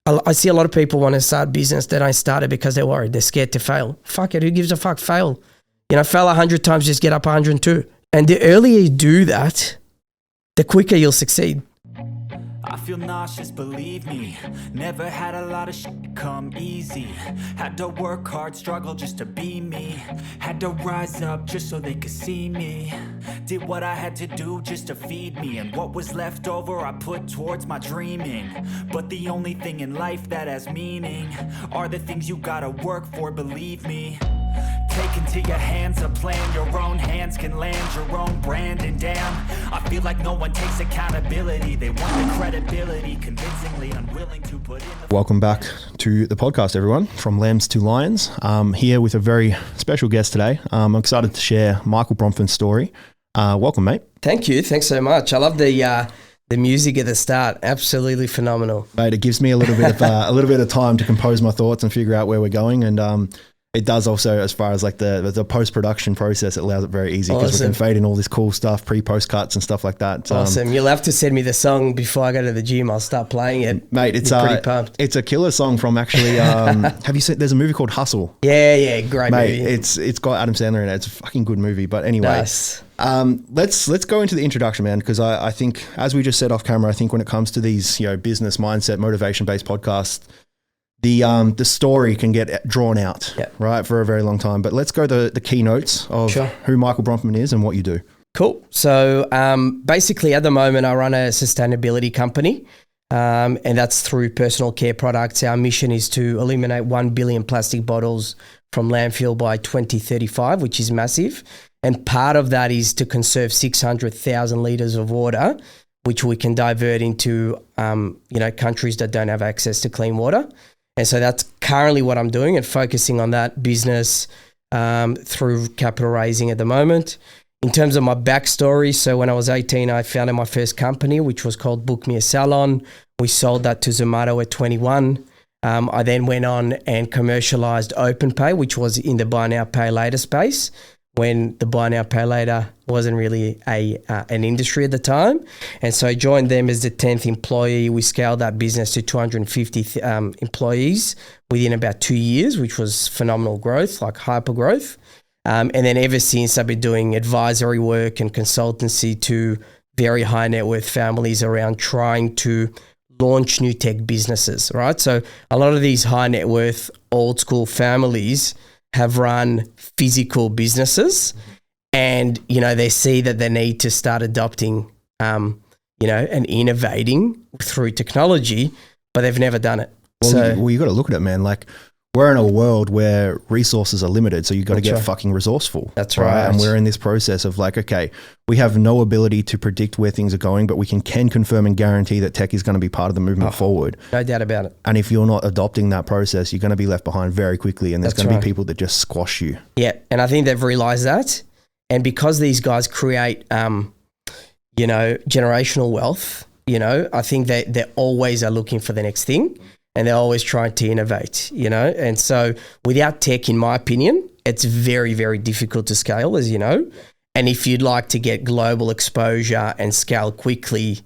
I see a lot of people want to start business. They don't start it because they're worried. They're scared to fail. Fuck it. Who gives a fuck? Fail. Fail 100 times, just get up 102. And the earlier you do that, the quicker you'll succeed. I feel nauseous, believe me. Never had a lot of shit come easy. Had to work hard, struggle just to be me. Had to rise up just so they could see me. Did what I had to do just to feed me. And what was left over I put towards my dreaming. But the only thing in life that has meaning are the things you gotta work for, believe me. Take into your hands a plan. Your own hands can land your own brand. And damn, I feel like no one takes accountability. They want the credibility, convincingly unwilling to put in the... Welcome back to the podcast, everyone. From Lambs to Lions. Here with a very special guest today. I'm excited to share Michael Bronfman's story. Welcome, mate. Thank you. Thanks so much. I love the music at the start. Absolutely phenomenal. Mate, it gives me a little bit of time to compose my thoughts and figure out where we're going. And it does also, as far as like the post-production process, it allows it very easy because we can fade in all this cool stuff, pre-post cuts and stuff like that. Awesome. You'll have to send me the song before I go to the gym. I'll start playing it. Mate, it's pretty pumped. It's a killer song from actually, have you seen, there's a movie called Hustle. Yeah, great mate, movie. It's got Adam Sandler in it. It's a fucking good movie. But anyway, nice. Let's go into the introduction, man, because I think, as we just said off camera, I think when it comes to these, business mindset, motivation-based podcasts, the story can get drawn out, right, for a very long time. But let's go the keynotes of who Michael Bronfman is and what you do. Cool. So basically, at the moment, I run a sustainability company, and that's through personal care products. Our mission is to eliminate 1 billion plastic bottles from landfill by 2035, which is massive. And part of that is to conserve 600,000 litres of water, which we can divert into, countries that don't have access to clean water. And so that's currently what I'm doing and focusing on that business through capital raising at the moment. In terms of my backstory, so when I was 18, I founded my first company, which was called Book Me a Salon. We sold that to Zomato at 21. I then went on and commercialized OPENPAY, which was in the buy now, pay later space, when the buy now, pay later wasn't really an industry at the time. And so I joined them as the 10th employee. We scaled that business to 250 employees within about 2 years, which was phenomenal growth, like hyper growth. And then ever since, I've been doing advisory work and consultancy to very high net worth families around trying to launch new tech businesses, right? So a lot of these high net worth old school families have run physical businesses and, they see that they need to start adopting, and innovating through technology, but they've never done it. Well, you got to look at it, man. Like, we're in a world where resources are limited, so you got to get fucking resourceful. That's right. And we're in this process of like, okay, we have no ability to predict where things are going, but we can confirm and guarantee that tech is going to be part of the movement forward. No doubt about it. And if you're not adopting that process, you're going to be left behind very quickly, and there's going to be people that just squash you. Yeah, and I think they've realized that. And because these guys create, generational wealth, I think they always are looking for the next thing. And they're always trying to innovate, And so without tech, in my opinion, it's very, very difficult to scale, as you know. And if you'd like to get global exposure and scale quickly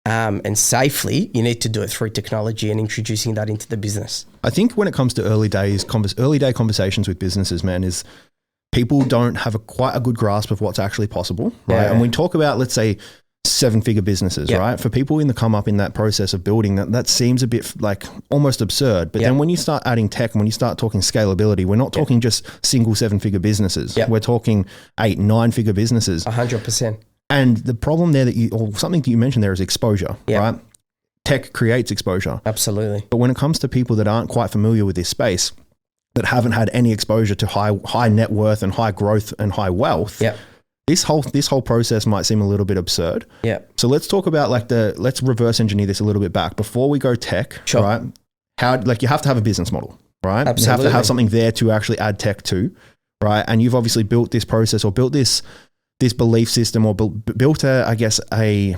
and safely, you need to do it through technology and introducing that into the business. I think when it comes to early day conversations with businesses, man, is people don't have quite a good grasp of what's actually possible, right? Yeah. And we talk about, let's say, 7-figure businesses, right? For people in the come up in that process of building that seems a bit like almost absurd. But then when you start adding tech and when you start talking scalability, we're not talking just single 7-figure businesses. We're talking 8-9-figure businesses. 100%. And the problem there something that you mentioned there is exposure, right? Tech creates exposure. Absolutely. But when it comes to people that aren't quite familiar with this space, that haven't had any exposure to high net worth and high growth and high wealth, this whole process might seem a little bit absurd. Yeah. So let's talk about let's reverse engineer this a little bit back before we go tech, right? How you have to have a business model, right? Absolutely. You have to have something there to actually add tech to, right? And you've obviously built this process or built this belief system or built a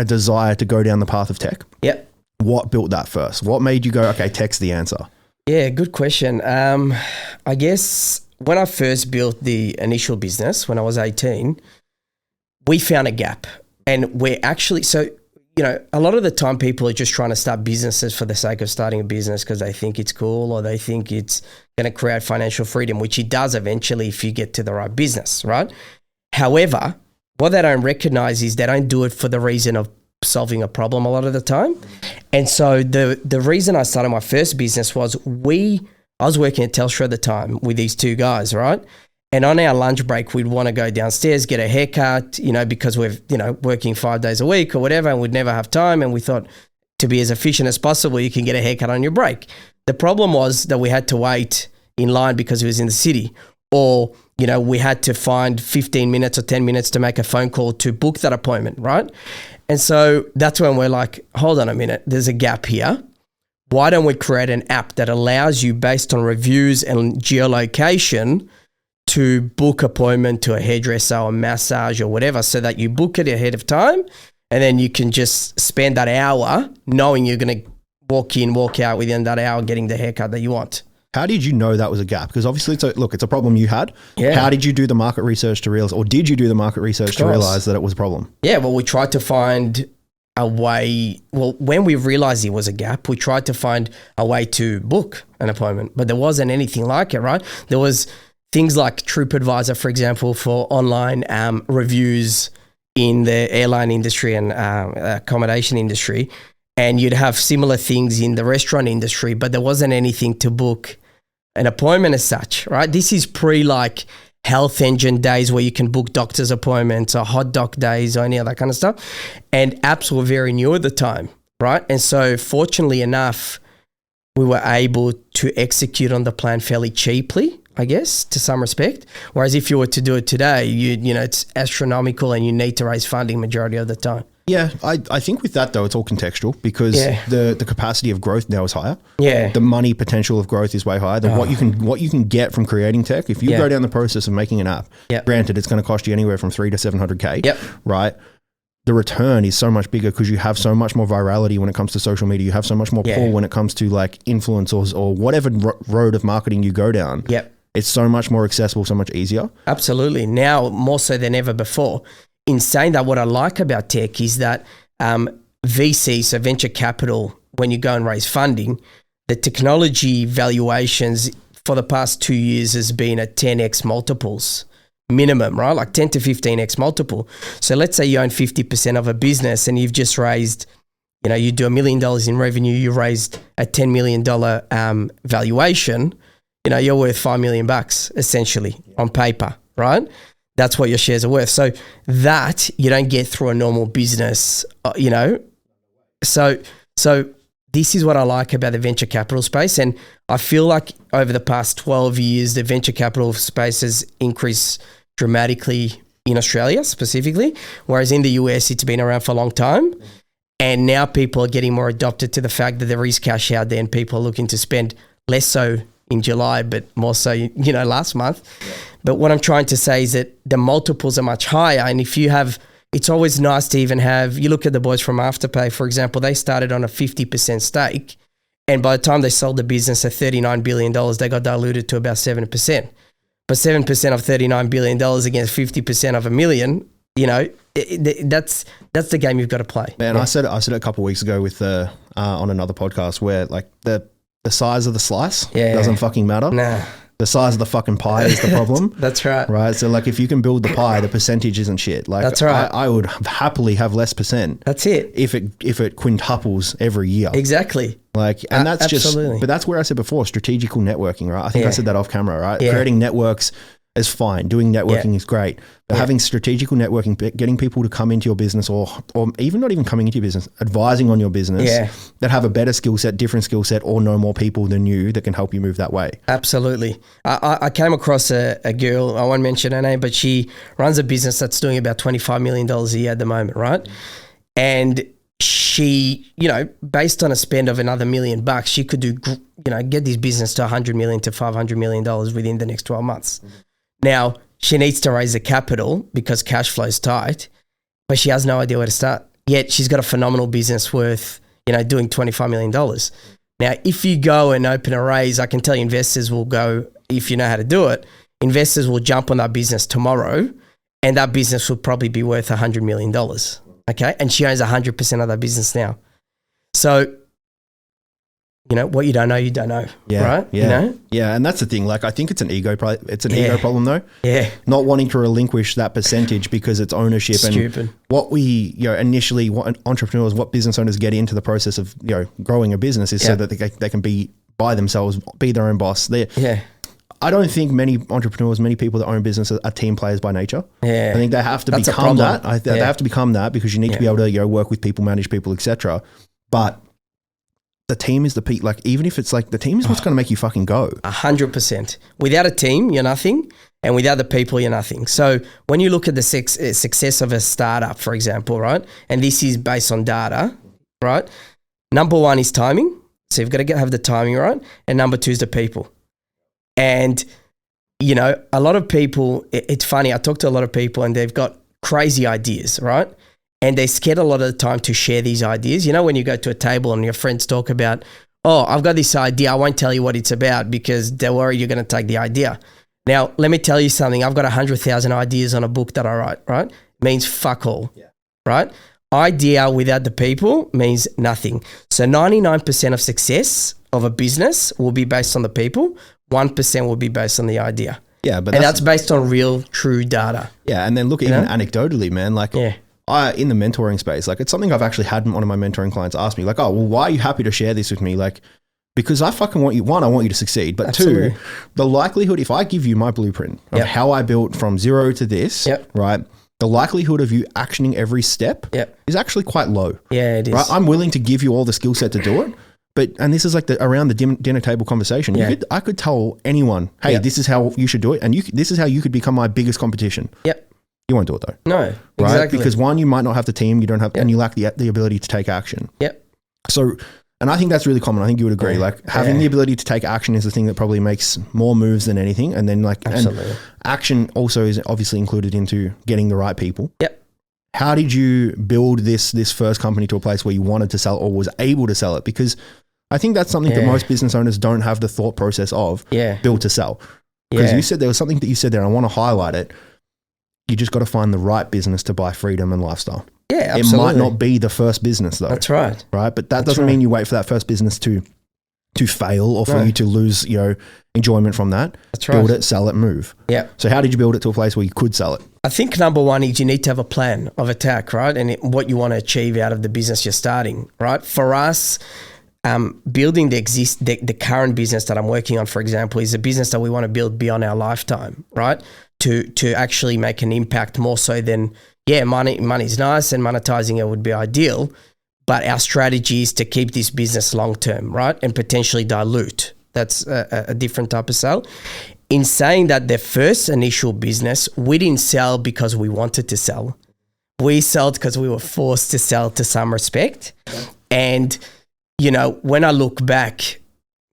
desire to go down the path of tech. Yeah. What built that first? What made you go, okay, tech's the answer? Yeah, good question. I guess when I first built the initial business when I was 18, we found a gap, and we're actually, so a lot of the time people are just trying to start businesses for the sake of starting a business because they think it's cool or they think it's going to create financial freedom, which it does eventually if you get to the right business, right? However, what they don't recognize is they don't do it for the reason of solving a problem a lot of the time. And so the reason I started my first business was I was working at Telstra at the time with these two guys, right? And on our lunch break, we'd want to go downstairs, get a haircut, because we're, working 5 days a week or whatever, and we'd never have time. And we thought to be as efficient as possible, you can get a haircut on your break. The problem was that we had to wait in line because it was in the city, or, we had to find 15 minutes or 10 minutes to make a phone call to book that appointment, right? And so that's when we're like, hold on a minute, there's a gap here. Why don't we create an app that allows you, based on reviews and geolocation, to book appointment to a hairdresser or massage or whatever, so that you book it ahead of time and then you can just spend that hour knowing you're going to walk in, walk out within that hour getting the haircut that you want. How did you know that was a gap? Because obviously it's a problem you had. Yeah. How did you do the market research to realize, or did you do the market research to realize that it was a problem? Yeah, well, we tried to find a way. Well, when we realized it was a gap, we tried to find a way to book an appointment, but there wasn't anything like it, right? There was things like TripAdvisor, for example, for online reviews in the airline industry and accommodation industry. And you'd have similar things in the restaurant industry, but there wasn't anything to book an appointment as such, right? This is pre Health Engine days where you can book doctor's appointments or hot doc days or any of that kind of stuff. And apps were very new at the time, right? And so fortunately enough, we were able to execute on the plan fairly cheaply, I guess, to some respect. Whereas if you were to do it today, it's astronomical and you need to raise funding majority of the time. Yeah, I think with that though, it's all contextual because the capacity of growth now is higher. Yeah, the money potential of growth is way higher than what you can get from creating tech. If you go down the process of making an app, granted, it's going to cost you anywhere from $300 to $700K. Right. The return is so much bigger because you have so much more virality when it comes to social media. You have so much more pull when it comes to like influencers or whatever road of marketing you go down. It's so much more accessible, so much easier. Absolutely. Now more so than ever before. In saying that, what I like about tech is that VC, so venture capital, when you go and raise funding, the technology valuations for the past 2 years has been at 10x multiples minimum, right? Like 10 to 15x multiple. So let's say you own 50% of a business and you've just raised, you do $1 million in revenue, you raised a $10 million valuation, you're worth $5 million essentially on paper, right? That's what your shares are worth. So that you don't get through a normal business, So this is what I like about the venture capital space. And I feel like over the past 12 years, the venture capital space has increased dramatically in Australia specifically, whereas in the US, it's been around for a long time. And now people are getting more adopted to the fact that there is cash out there and people are looking to spend less so in July, but more so, last month. Yeah. But what I'm trying to say is that the multiples are much higher. And if you have, it's always nice to even have, you look at the boys from Afterpay, for example, they started on a 50% stake. And by the time they sold the business at $39 billion, they got diluted to about 7%. But 7% of $39 billion against 50% of $1 million, that's the game you've got to play. Man, I said it a couple of weeks ago with on another podcast where like the size of the slice doesn't fucking matter. Nah. The size of the fucking pie is the problem. That's right. Right. So like if you can build the pie, the percentage isn't shit. Like that's right. I would happily have less %. That's it. If it quintuples every year. Exactly. Like, and that's absolutely. But that's where I said before, strategical networking, right? I think I said that off camera, right? Yeah. Creating networks is fine. Doing networking is great. But having strategical networking, getting people to come into your business or even not even coming into your business, advising on your business that have a better skill set, different skill set, or know more people than you that can help you move that way. Absolutely. I came across a girl, I won't mention her name, but she runs a business that's doing about $25 million a year at the moment, right? And she, based on a spend of another $1 million, she could do, get this business to $100 million to $500 million within the next 12 months. Now, she needs to raise the capital because cash flow is tight, but she has no idea where to start. Yet she's got a phenomenal business worth, doing $25 million. Now, if you go and open a raise, I can tell you investors will go, if you know how to do it, investors will jump on that business tomorrow and that business will probably be worth $100 million. Okay. And she owns 100% of that business now. So, you know, what you don't know, you don't know. Yeah. Right. Yeah. You know? Yeah. And that's the thing. Like, I think it's an ego problem though. Yeah. Not wanting to relinquish that percentage because it's ownership. Stupid. And what we, initially, what entrepreneurs, what business owners get into the process of, growing a business is so that they can be by themselves, be their own boss. I don't think many entrepreneurs, many people that own businesses are team players by nature. Yeah. I think they have to become that. They have to become that because you need to be able to work with people, manage people, etc. But the team is the peak. Like, even if it's like the team is what's going to make you fucking go. 100%. Without a team, you're nothing. And without the people, you're nothing. So when you look at the success of a startup, for example, right? And this is based on data, right? Number one is timing. So you've got to have the timing right. And number two is the people. And, a lot of people, it's funny, I talk to a lot of people and they've got crazy ideas, right? And they're scared a lot of the time to share these ideas. When you go to a table and your friends talk about, oh, I've got this idea, I won't tell you what it's about because they're worried you're going to take the idea. Now, let me tell you something. I've got 100,000 ideas on a book that I write, right? Means fuck all, right? Idea without the people means nothing. So 99% of success of a business will be based on the people. 1% will be based on the idea. Yeah, but that's based on real, true data. Yeah, and then look, even anecdotally, man, like in the mentoring space, like it's something I've actually had one of my mentoring clients ask me, like, oh, well, why are you happy to share this with me? Like, because I fucking want you, one, I want you to succeed, but two, the likelihood, if I give you my blueprint of how I built from zero to this, right, the likelihood of you actioning every step is actually quite low. Yeah, it is. Right? I'm willing to give you all the skill set to do it. But, and this is like around the dinner table conversation. I could tell anyone, hey, this is how you should do it. And this is how you could become my biggest competition. Yep. You won't do it though. No, right? exactly. Because one, you might not have the team, you don't have, and you lack the ability to take action. Yep. So, and I think that's really common. I think you would agree. Like having the ability to take action is the thing that probably makes more moves than anything. And then and action also is obviously included into getting the right people. Yep. How did you build this first company to a place where you wanted to sell or was able to sell it? Because I think that's something that most business owners don't have the thought process of build to sell. Because you said there was something that you said there and I want to highlight it. You just got to find the right business to buy freedom and lifestyle. Yeah, absolutely. It might not be the first business though. That's right. Right. But that doesn't mean you wait for that first business to fail or for you to lose, enjoyment from that. That's right. Build it, sell it, move. Yeah. So how did you build it to a place where you could sell it? I think number one is you need to have a plan of attack, right? And what you want to achieve out of the business you're starting, right? For us, building the current business that I'm working on, for example, is a business that we want to build beyond our lifetime, right? To actually make an impact more so than, money's nice and monetizing it would be ideal, but our strategy is to keep this business long-term, right? And potentially dilute. That's a different type of sell. In saying that, the first initial business, we didn't sell because we wanted to sell. We sold because we were forced to sell to some respect. And, when I look back,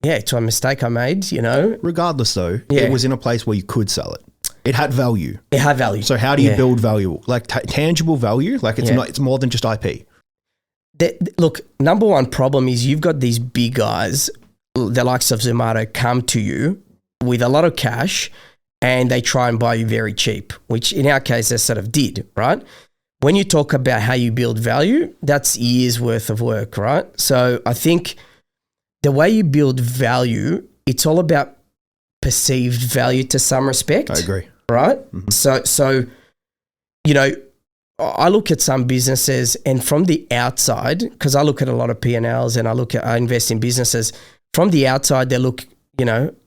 it's a mistake I made, Regardless though, it was in a place where you could sell it. It had value. It had value. So how do you build value? Like tangible value? Like it's more than just IP. Look, number one problem is you've got these big guys, the likes of Zomato, come to you with a lot of cash and they try and buy you very cheap, which in our case they sort of did, right? When you talk about how you build value, that's years worth of work, right? So I think the way you build value, it's all about perceived value to some respect. I agree. Right? Mm-hmm. So, I look at some businesses and from the outside, because I look at a lot of P&Ls and I invest in businesses, from the outside they look,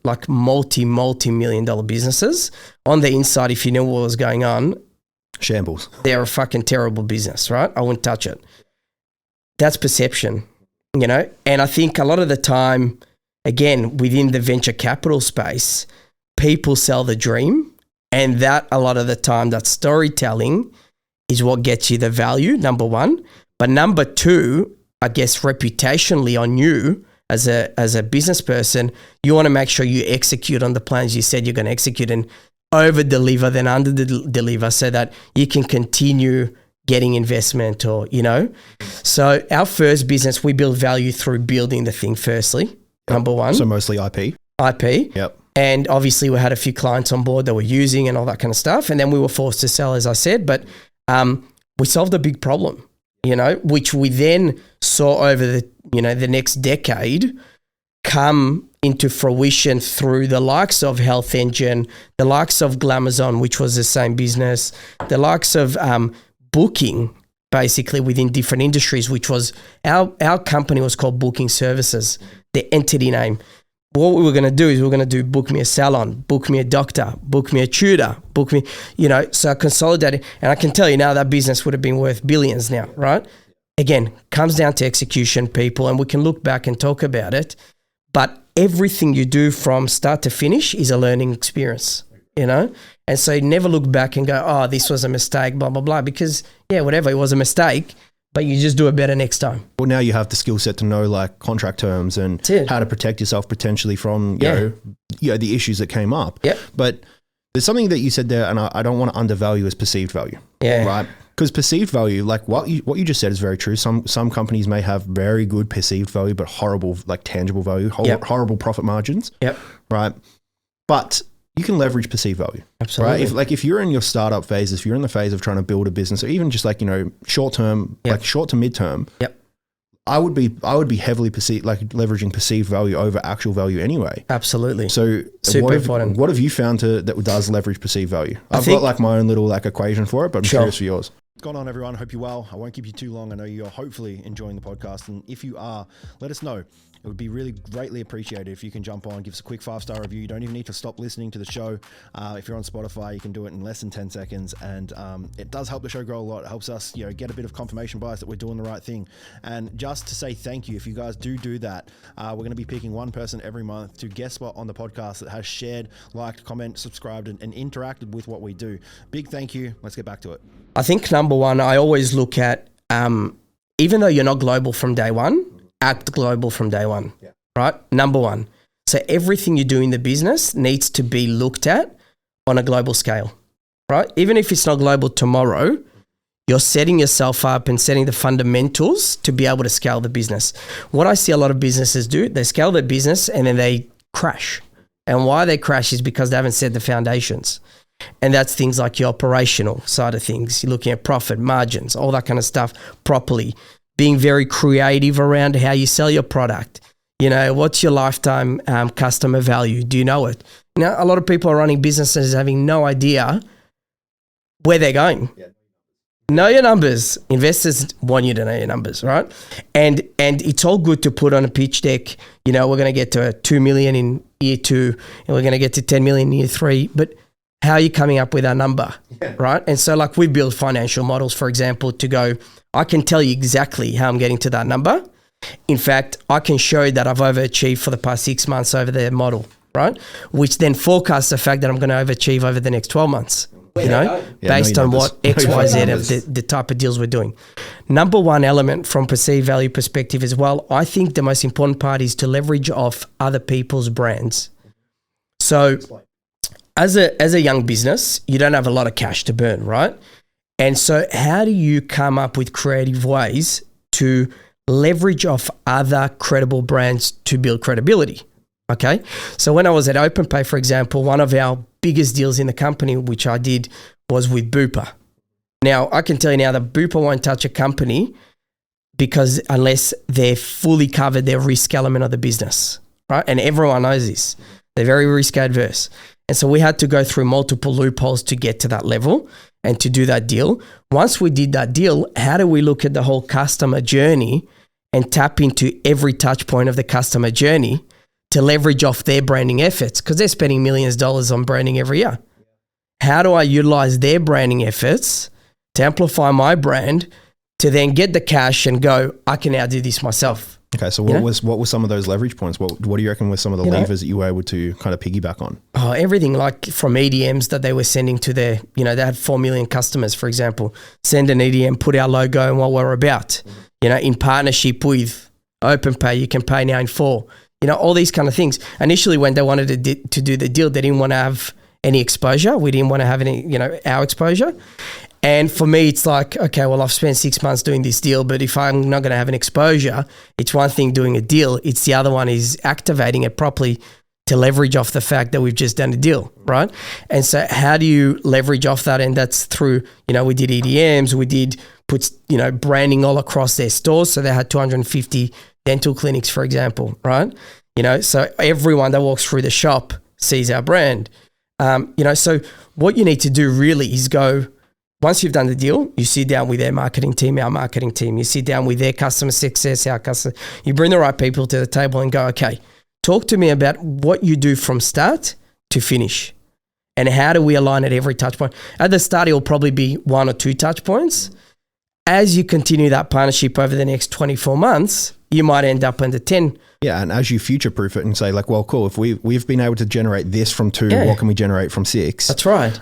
like multi-million dollar businesses. On the inside, if you knew what was going on, shambles. They're a fucking terrible business, right? I wouldn't touch it. That's perception, and I think a lot of the time, again, within the venture capital space, people sell the dream. And that a lot of the time, that storytelling is what gets you the value, number one. But number two, I guess reputationally on you as a business person, you want to make sure you execute on the plans you said you're going to execute and over-deliver than under-deliver so that you can continue getting investment or, So our first business, we build value through building the thing firstly, number one. So mostly IP. IP. Yep. And obviously we had a few clients on board that were using and all that kind of stuff. And then we were forced to sell, as I said, but we solved a big problem. you know, which we then saw over the next decade come into fruition through the likes of Health Engine, the likes of Glamazon, which was the same business, the likes of Booking, basically within different industries, which was our company was called Booking Services, the entity name. What we were going to do is book me a salon, book me a doctor, book me a tutor, book me, so I consolidated. And I can tell you now that business would have been worth billions now, right? Again, comes down to execution, people, and we can look back and talk about it. But everything you do from start to finish is a learning experience, And so you never look back and go, oh, this was a mistake, blah, blah, blah, because, whatever, it was a mistake, but you just do it better next time. Well, now you have the skill set to know like contract terms and how to protect yourself potentially from, the issues that came up. Yeah. But there's something that you said there, and I don't want to undervalue as perceived value. Yeah. Right? Because perceived value, like what you just said is very true. Some companies may have very good perceived value, but horrible, like tangible value, horrible profit margins. Yep. Right. But you can leverage perceived value. Absolutely. Right. If you're in your startup phase, if you're in the phase of trying to build a business, or even just like, short term, like short to midterm. Yep. I would be heavily leveraging perceived value over actual value anyway. Absolutely. So super important. What have you found that does leverage perceived value? I've got like my own little like equation for it, but I'm curious for yours. What's going on, everyone? Hope you're well. I won't keep you too long. I know you're hopefully enjoying the podcast. And if you are, let us know. It would be really greatly appreciated if you can jump on, give us a quick 5-star review. You don't even need to stop listening to the show. If you're on Spotify, you can do it in less than 10 seconds. And it does help the show grow a lot. It helps us, get a bit of confirmation bias that we're doing the right thing. And just to say thank you, if you guys do that, we're going to be picking one person every month to guest spot on the podcast that has shared, liked, comment, subscribed, and interacted with what we do. Big thank you. Let's get back to it. I think number one, I always look at, even though you're not global from day one, act global from day one, right? Number one. So everything you do in the business needs to be looked at on a global scale, right? Even if it's not global tomorrow, you're setting yourself up and setting the fundamentals to be able to scale the business. What I see a lot of businesses do, they scale their business and then they crash. And why they crash is because they haven't set the foundations. And that's things like your operational side of things. You're looking at profit, margins, all that kind of stuff properly. Being very creative around how you sell your product. What's your lifetime customer value? Do you know it? Now, a lot of people are running businesses having no idea where they're going. Yeah. Know your numbers. Investors want you to know your numbers, right? And it's all good to put on a pitch deck, we're going to get to 2 million in year 2 and we're going to get to 10 million in year 3. But how are you coming up with our number, right? And so like we build financial models, for example, to go, I can tell you exactly how I'm getting to that number. In fact, I can show you that I've overachieved for the past 6 months over the model, right? Which then forecasts the fact that I'm going to overachieve over the next 12 months, based on what X, Y, Z of the type of deals we're doing. Number one element from perceived value perspective as well, I think the most important part is to leverage off other people's brands. So as a young business, you don't have a lot of cash to burn, right? And so how do you come up with creative ways to leverage off other credible brands to build credibility? Okay. So when I was at OpenPay, for example, one of our biggest deals in the company, which I did, was with Bupa. Now, I can tell you now that Bupa won't touch a company because unless they're fully covered their risk element of the business, right? And everyone knows this. They're very risk adverse. And so we had to go through multiple loopholes to get to that level and to do that deal. Once we did that deal, how do we look at the whole customer journey and tap into every touch point of the customer journey to leverage off their branding efforts? Because they're spending millions of dollars on branding every year. How do I utilize their branding efforts to amplify my brand to then get the cash and go, I can now do this myself? Okay, so what were some of those leverage points? What do you reckon were some of the levers that you were able to kind of piggyback on? Oh, everything, like from EDMs that they were sending to their, they had 4 million customers, for example. Send an EDM, put our logo and what we're about. In partnership with OpenPay, you can pay now in 4. All these kind of things. Initially, when they wanted to do the deal, they didn't want to have any exposure. We didn't want to have any, our exposure. And for me, it's like, okay, well, I've spent 6 months doing this deal, but if I'm not going to have an exposure, it's one thing doing a deal. It's the other one is activating it properly to leverage off the fact that we've just done a deal, right? And so how do you leverage off that? And that's through, we did EDMs, we did puts, branding all across their stores. So they had 250 dental clinics, for example, right? So everyone that walks through the shop sees our brand. So what you need to do really is go, once you've done the deal, you sit down with their marketing team, our marketing team, you sit down with their customer success, our customer, you bring the right people to the table and go, okay, talk to me about what you do from start to finish. And how do we align at every touch point? At the start, it will probably be 1 or 2 touch points. As you continue that partnership over the next 24 months, you might end up under 10. Yeah, and as you future-proof it and say like, well, cool, if we've been able to generate this from 2, what can we generate from 6? That's right.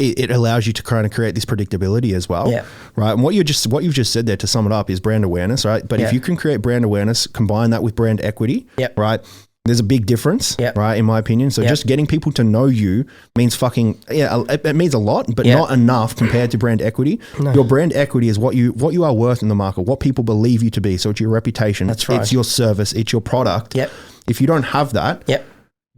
It allows you to kind of create this predictability as well, right? And what you've just said there, to sum it up, is brand awareness, right? But if you can create brand awareness, combine that with brand equity, right? There's a big difference, right? In my opinion. So just getting people to know you means it means a lot, but not enough compared to brand equity. No. Your brand equity is what you are worth in the market, what people believe you to be. So it's your reputation. That's right. It's your service. It's your product. Yep. If you don't have that,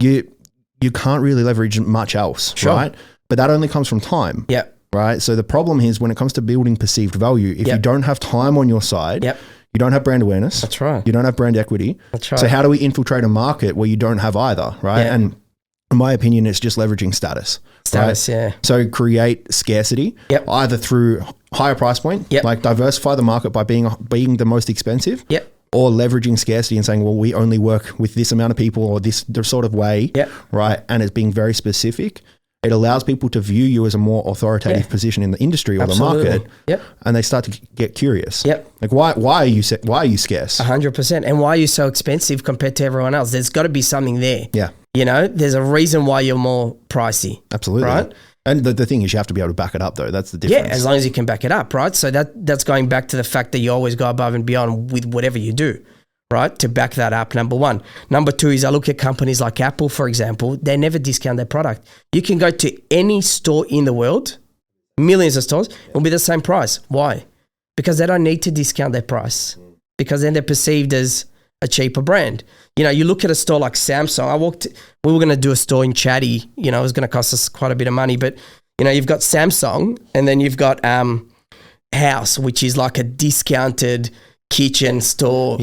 you can't really leverage much else, right? But that only comes from time. Right. So the problem is when it comes to building perceived value, if you don't have time on your side, you don't have brand awareness. That's right. You don't have brand equity. That's right. So how do we infiltrate a market where you don't have either, right? And in my opinion, it's just leveraging status. Status, right? So create scarcity, either through higher price point, like diversify the market by being the most expensive, or leveraging scarcity and saying, well, we only work with this amount of people or this sort of way, right? And it's being very specific. It allows people to view you as a more authoritative position in the industry or the market, and they start to get curious. Like, why are you scarce? 100%. And why are you so expensive compared to everyone else? There's got to be something there. There's a reason why you're more pricey. Absolutely. Right? And the thing is, you have to be able to back it up, though. That's the difference. Yeah, as long as you can back it up, right? So that's going back to the fact that you always go above and beyond with whatever you do, right? To back that up, number one. Number two is I look at companies like Apple, for example. They never discount their product. You can go to any store in the world, millions of stores, it'll be the same price. Why? Because they don't need to discount their price, because then they're perceived as a cheaper brand. You look at a store like Samsung. We were going to do a store in Chatty. It was going to cost us quite a bit of money, but you've got Samsung, and then you've got House, which is like a discounted kitchen store.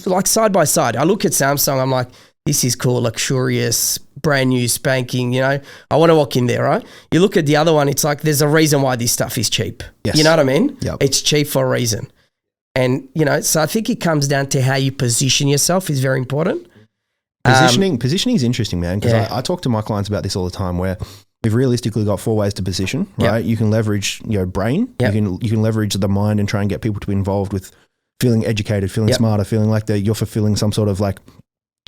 Like side by side. I look at Samsung, I'm like, this is cool, luxurious, brand new, spanking, I want to walk in there, right? You look at the other one, it's like, there's a reason why this stuff is cheap. You know what I mean? It's cheap for a reason. And, so I think it comes down to how you position yourself is very important. Positioning is interesting, man, because I talk to my clients about this all the time, where we've realistically got 4 ways to position, right? You can leverage your brain, you can leverage the mind and try and get people to be involved with feeling educated, feeling smarter, feeling like you're fulfilling some sort of like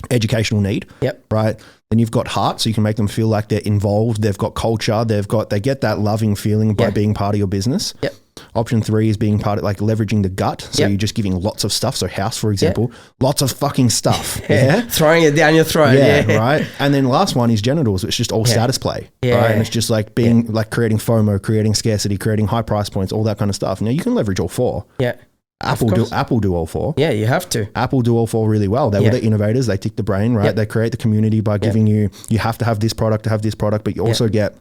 educational need, right? Then you've got heart, so you can make them feel like they're involved, they've got culture, they get that loving feeling by being part of your business. Option 3 is being part of, like, leveraging the gut. So you're just giving lots of stuff. So House, for example, lots of fucking stuff. Throwing it down your throat. Right. And then last one is genitals, which is just all status play. Right. And it's just like being like creating FOMO, creating scarcity, creating high price points, all that kind of stuff. Now you can leverage all 4. Apple do all 4. Yeah, you have to. Apple do all 4 really well. They were the innovators. They tick the brain, right? They create the community by giving you have to have this product to have this product, but you also get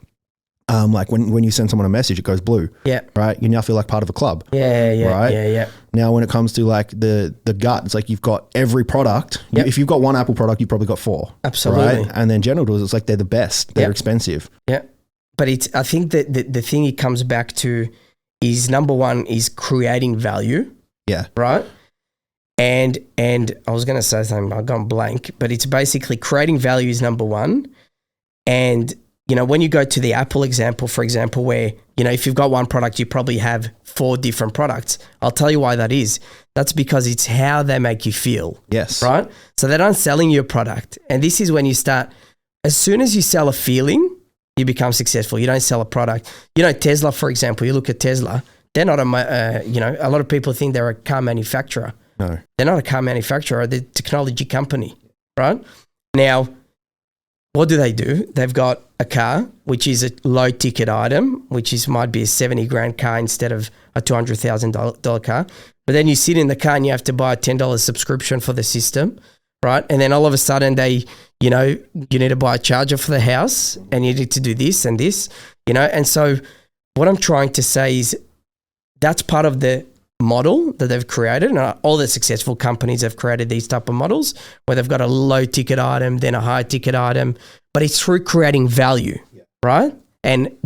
like when you send someone a message, it goes blue. Right. You now feel like part of a club. Right. Now, when it comes to like the gut, it's like you've got every product. If you've got one Apple product, you've probably got 4. Absolutely. Right? And then genitals, it's like they're the best. They're expensive. But I think that the thing it comes back to is, number one is creating value. Right. And I was going to say something, I've gone blank, but it's basically creating value is number one. And when you go to the Apple example, for example, where, if you've got one product, you probably have 4 different products. I'll tell you why that is. That's because it's how they make you feel. Right? So they're not selling you a product. And this is when you start, as soon as you sell a feeling, you become successful. You don't sell a product. Tesla, for example, you look at Tesla, they're not a lot of people think they're a car manufacturer. No. They're not a car manufacturer. They're a technology company, right? Now, what do? They've got a car, which is a low ticket item, might be a 70 grand car instead of a $200,000 car. But then you sit in the car and you have to buy a $10 subscription for the system, right? And then all of a sudden you need to buy a charger for the house and you need to do this and this, and so what I'm trying to say is that's part of the model that they've created, and all the successful companies have created these type of models where they've got a low ticket item, then a high ticket item, but it's through creating value, right? And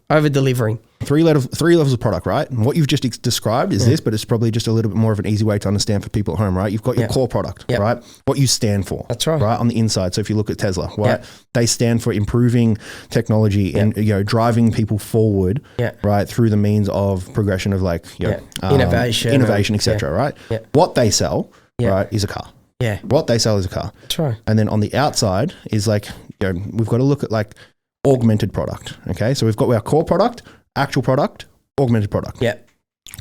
over delivering. Three levels of product, right? And what you've just described is this, but it's probably just a little bit more of an easy way to understand for people at home, right? You've got your core product, right? What you stand for. That's right. Right? On the inside. So if you look at Tesla, right? They stand for improving technology and, driving people forward, right? Through the means of progression of innovation, etc. Right? What they sell, right, is a car. Yeah. What they sell is a car. That's right. And then on the outside is we've got to look at augmented product. Okay. So we've got our core product, actual product, augmented product. Yeah.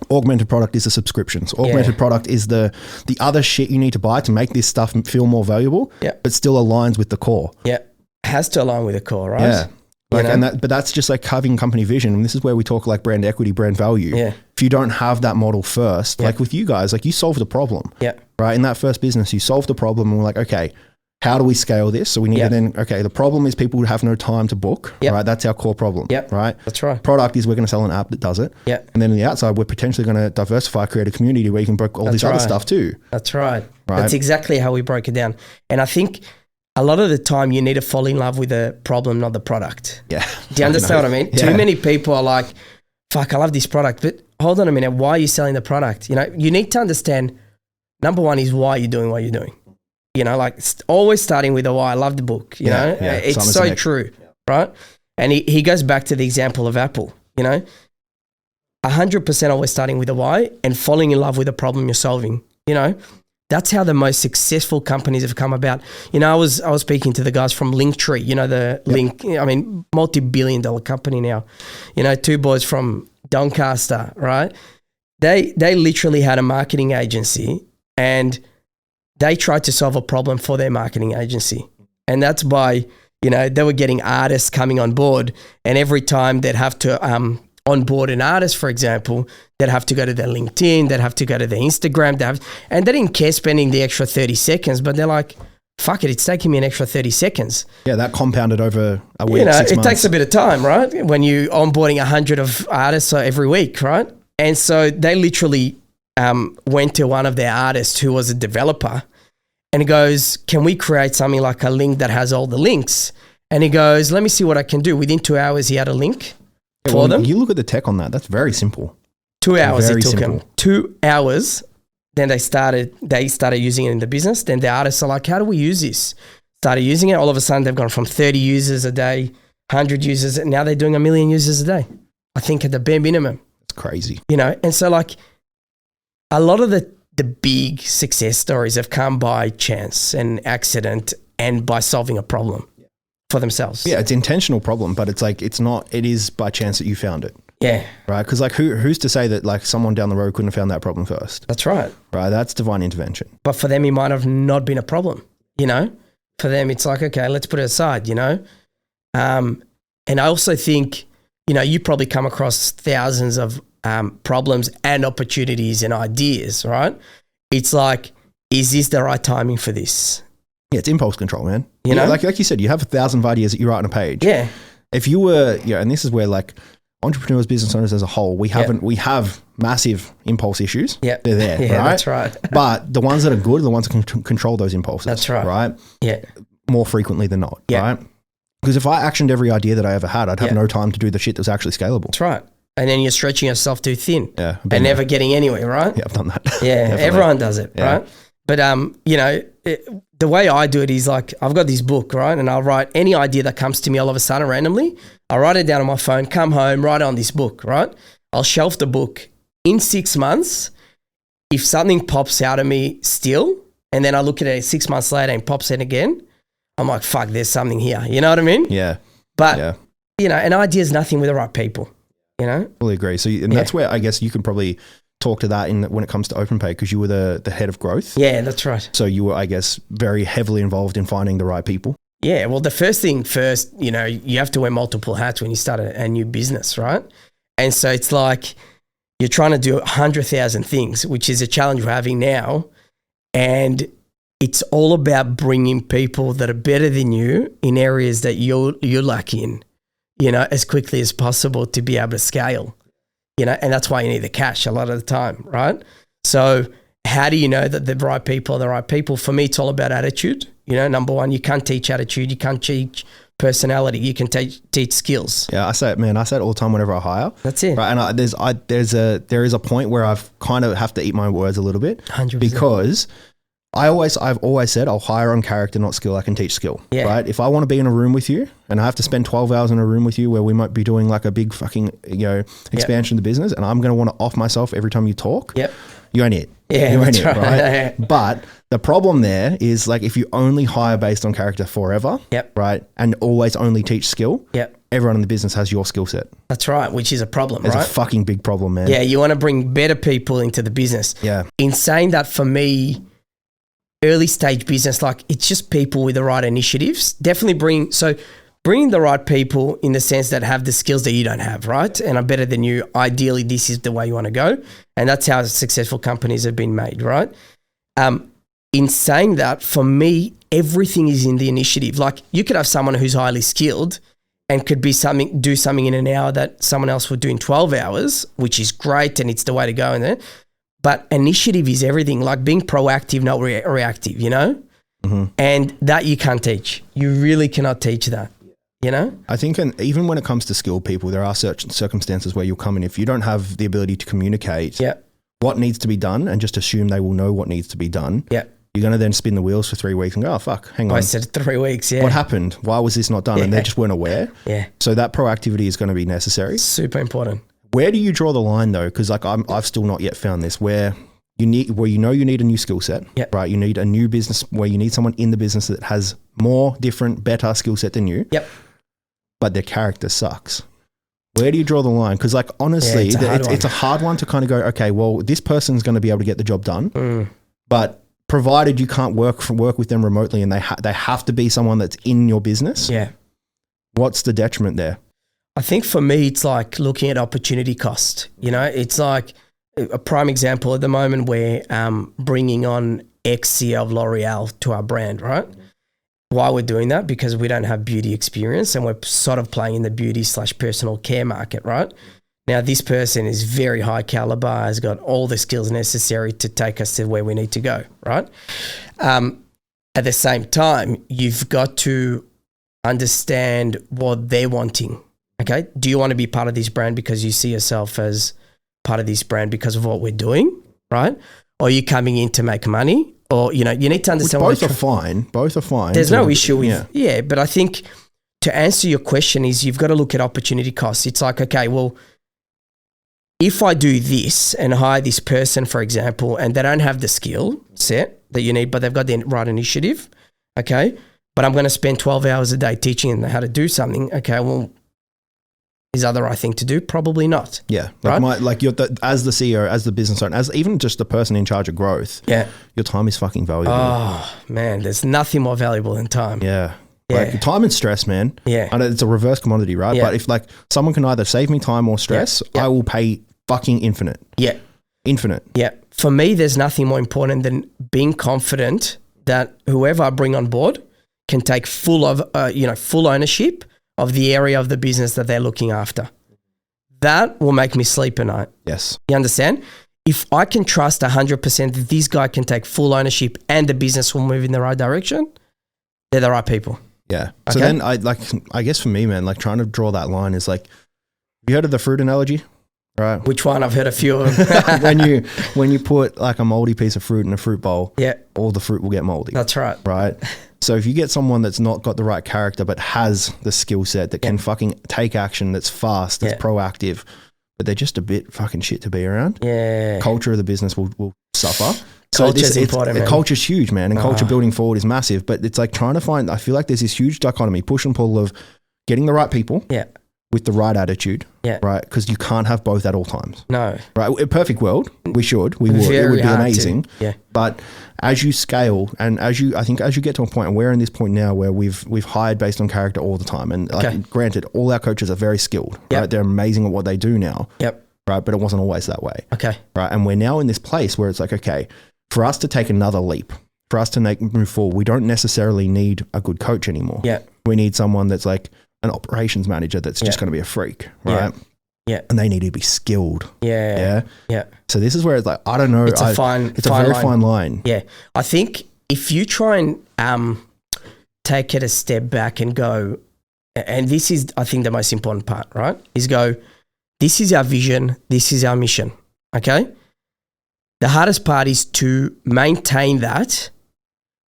Augmented product is the subscriptions. Augmented product is the other shit you need to buy to make this stuff feel more valuable, but still aligns with the core. Yeah. Has to align with the core, right? Yeah. But that's just having company vision. And this is where we talk brand equity, brand value. Yeah. If you don't have that model first, like with you guys, you solved the problem. Yeah. Right. In that first business, you solved the problem and we're like, okay, how do we scale this? So we need to then, the problem is people have no time to book, right? That's our core problem, right? That's right. Product is we're going to sell an app that does it. Yeah. And then on the outside, we're potentially going to diversify, create a community where you can book all this other stuff too. That's right. That's exactly how we broke it down. And I think a lot of the time you need to fall in love with the problem, not the product. Yeah. Do you understand what I mean? Yeah. Too many people are like, fuck, I love this product, but hold on a minute. Why are you selling the product? You need to understand, number one is why you're doing what you're doing. Always starting with the why. I love the book, it's Simon so Sinek. True, right? And he goes back to the example of Apple, 100% always starting with the why and falling in love with the problem you're solving, That's how the most successful companies have come about. I was speaking to the guys from LINKTREE, multi-billion-dollar company now, two boys from Doncaster, right? They literally had a marketing agency and they tried to solve a problem for their marketing agency. And that's by, they were getting artists coming on board, and every time they'd have to onboard an artist, for example, they'd have to go to their LinkedIn, they'd have to go to their Instagram, and they didn't care spending the extra 30 seconds, but they're like, fuck it, it's taking me an extra 30 seconds. Yeah, that compounded over a week, 6 months. It takes a bit of time, right? When you're onboarding 100 of artists every week, right? And so they literally went to one of their artists who was a developer, and he goes, can we create something like a link that has all the links? And he goes, let me see what I can do. Within 2 hours, he had a link for them. You look at the tech on that, that's very simple. 2 hours it took him. 2 hours. Then they started using it in the business. Then the artists are like, how do we use this? Started using it. All of a sudden, they've gone from 30 users a day, 100 users, and now they're doing 1 million users a day. I think at the bare minimum. It's crazy. And so a lot of the big success stories have come by chance and accident and by solving a problem for themselves. Yeah, it's an intentional problem, but it is by chance that you found it. Yeah. Right? Because who's to say that someone down the road couldn't have found that problem first? That's right. Right? That's divine intervention. But for them, it might have not been a problem, For them, it's like, okay, let's put it aside, And I also think, you probably come across thousands of problems and opportunities and ideas, right? It's like, is this the right timing for this? Yeah, it's impulse control, man. Like you said, you have 1,000 ideas that you write on a page. Yeah. If you were, and this is where entrepreneurs, business owners as a whole, we have massive impulse issues. Yeah. They're there, right? That's right. But the ones that are good are the ones that can control those impulses. That's right. Right? Yeah. More frequently than not, right? Because if I actioned every idea that I ever had, I'd have no time to do the shit that was actually scalable. That's right. And then you're stretching yourself too thin and never getting anywhere, right? Yeah, I've done that. Yeah, everyone does it, right? But, the way I do it is I've got this book, right? And I'll write any idea that comes to me all of a sudden randomly. I'll write it down on my phone, come home, write it on this book, right? I'll shelf the book. In 6 months, if something pops out of me still, and then I look at it 6 months later and pops in again, I'm like, fuck, there's something here. You know what I mean? Yeah. But, an idea is nothing with the right people. Fully agree. So, that's where I guess you can probably talk to that when it comes to OpenPay, because you were the head of growth. Yeah, that's right. So you were, I guess, very heavily involved in finding the right people. Yeah, well, the first thing first, you have to wear multiple hats when you start a new business, right? And so it's like you're trying to do 100,000 things, which is a challenge we're having now. And it's all about bringing people that are better than you in areas that you're lacking in, as quickly as possible to be able to scale. you know, and that's why you need the cash a lot of the time, right? So how do you know that the right people are the right people? For me, it's all about attitude. You know, number one, you can't teach attitude. You can't teach personality. You can teach skills. Yeah, I say it all the time whenever I hire. That's it. Right, and there is a point where I've kind of have to eat my words a little bit 100%. because I've always said I'll hire on character, not skill. I can teach skill. Yeah. Right. If I want to be in a room with you and I have to spend 12 hours in a room with you where we might be doing like a big fucking, expansion of the business, and I'm going to want to off myself every time you talk. Yep. You ain't it. Yeah, you ain't that's it, right. But the problem there is like if you only hire based on character forever, right, and always only teach skill, everyone in the business has your skill set. That's right, which is a problem, It's a fucking big problem, man. Yeah, you want to bring better people into the business. Yeah. In saying that, for me, early stage business, like it's just people with the right initiatives. Definitely bring the right people in the sense that have the skills that you don't have, right? And are better than you. Ideally, this is the way you want to go. And that's how successful companies have been made, right? In saying that, for me, everything is in the initiative. Like you could have someone who's highly skilled and could do something in an hour that someone else would do in 12 hours, which is great and it's the way to go in there. But initiative is everything, like being proactive, not reactive, you know? Mm-hmm. And that you can't teach. You really cannot teach that. You know, I think, and even when it comes to skilled people, there are certain circumstances where you'll come in if you don't have the ability to communicate what needs to be done and just assume they will know what needs to be done. Yeah, you're going to then spin the wheels for 3 weeks and go, oh fuck, hang on. I said 3 weeks. Yeah, what happened? Why was this not done? And they just weren't aware. Yeah. So that proactivity is going to be necessary. Super important. Where do you draw the line though? Because like I've still not yet found this where you need a new skill set, right? You need a new business where you need someone in the business that has more different, better skill set than you. Yep. But their character sucks. Where do you draw the line? Because like honestly, it's a hard one to kind of go, okay, well, this person's going to be able to get the job done, but provided you can't work with them remotely and they have to be someone that's in your business. Yeah. What's the detriment there? I think for me, it's like looking at opportunity cost. You know, it's like a prime example at the moment where bringing on ex-CEO of L'Oreal to our brand, right? Why we're doing that? Because we don't have beauty experience and we're sort of playing in the beauty/personal care market, right? Now, this person is very high caliber, has got all the skills necessary to take us to where we need to go, right? At the same time, you've got to understand what they're wanting, okay? Do you want to be part of this brand because you see yourself as part of this brand because of what we're doing, right? Or are you coming in to make money? Or, you know, you need to understand both are fine. Both are fine. There's no issue with, but I think to answer your question is you've got to look at opportunity costs. It's like, okay, well, if I do this and hire this person, for example, and they don't have the skill set that you need, but they've got the right initiative, okay, but I'm going to spend 12 hours a day teaching them how to do something, okay, well, is that the right thing to do? Probably not. Yeah. Like you're as the CEO, as the business owner, as even just the person in charge of growth, your time is fucking valuable. Oh, man, there's nothing more valuable than time. Yeah. Like time and stress, man. Yeah. I know it's a reverse commodity, right? Yeah. But if like someone can either save me time or stress, I will pay fucking infinite. Yeah. Infinite. Yeah. For me, there's nothing more important than being confident that whoever I bring on board can take full ownership of the area of the business that they're looking after. That will make me sleep at night. Yes. You understand? If I can trust 100% that this guy can take full ownership and the business will move in the right direction, they're the right people. Yeah. So then I guess for me, man, like trying to draw that line is like, you heard of the fruit analogy? Right. Which one? I've heard a few of them. when you put like a moldy piece of fruit in a fruit bowl, all the fruit will get moldy. That's right. Right. So if you get someone that's not got the right character but has the skill set that can fucking take action, that's fast, that's proactive, but they're just a bit fucking shit to be around. Yeah. Culture of the business will suffer. Culture's important, man. Culture's huge, man. And culture building forward is massive. But it's like trying to find, I feel like there's this huge dichotomy, push and pull of getting the right people. Yeah. With the right attitude, right? Because you can't have both at all times. No. Right? In a perfect world, we would. It would be amazing. Yeah. But as you scale and as you get to a point, and we're in this point now where we've hired based on character all the time. And like, granted, all our coaches are very skilled, right? They're amazing at what they do now. Yep. Right? But it wasn't always that way. Okay. Right? And we're now in this place where it's like, okay, for us to take another leap, for us to move forward, we don't necessarily need a good coach anymore. Yeah. We need someone that's like an operations manager that's just going to be a freak, right? Yeah. And they need to be skilled. Yeah. So this is where it's like, I don't know. It's a very fine line. Yeah. I think if you try and take it a step back and go, and this is, I think, the most important part, right? Is go, this is our vision, this is our mission, okay? The hardest part is to maintain that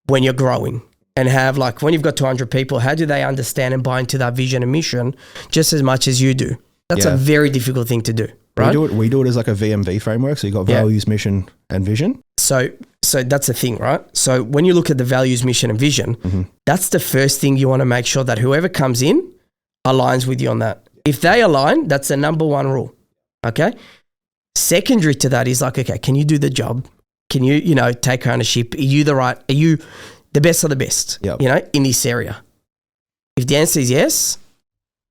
when you're growing and have, like, when you've got 200 people, how do they understand and buy into that vision and mission just as much as you do? That's a very difficult thing to do, right? We do it as like a VMV framework. So you got values, mission, and vision. So that's the thing, right? So when you look at the values, mission, and vision, that's the first thing you want to make sure that whoever comes in aligns with you on that. If they align, that's the number one rule, okay? Secondary to that is like, okay, can you do the job? Can you, take ownership? Are you the best of the best, in this area? If the answer is yes,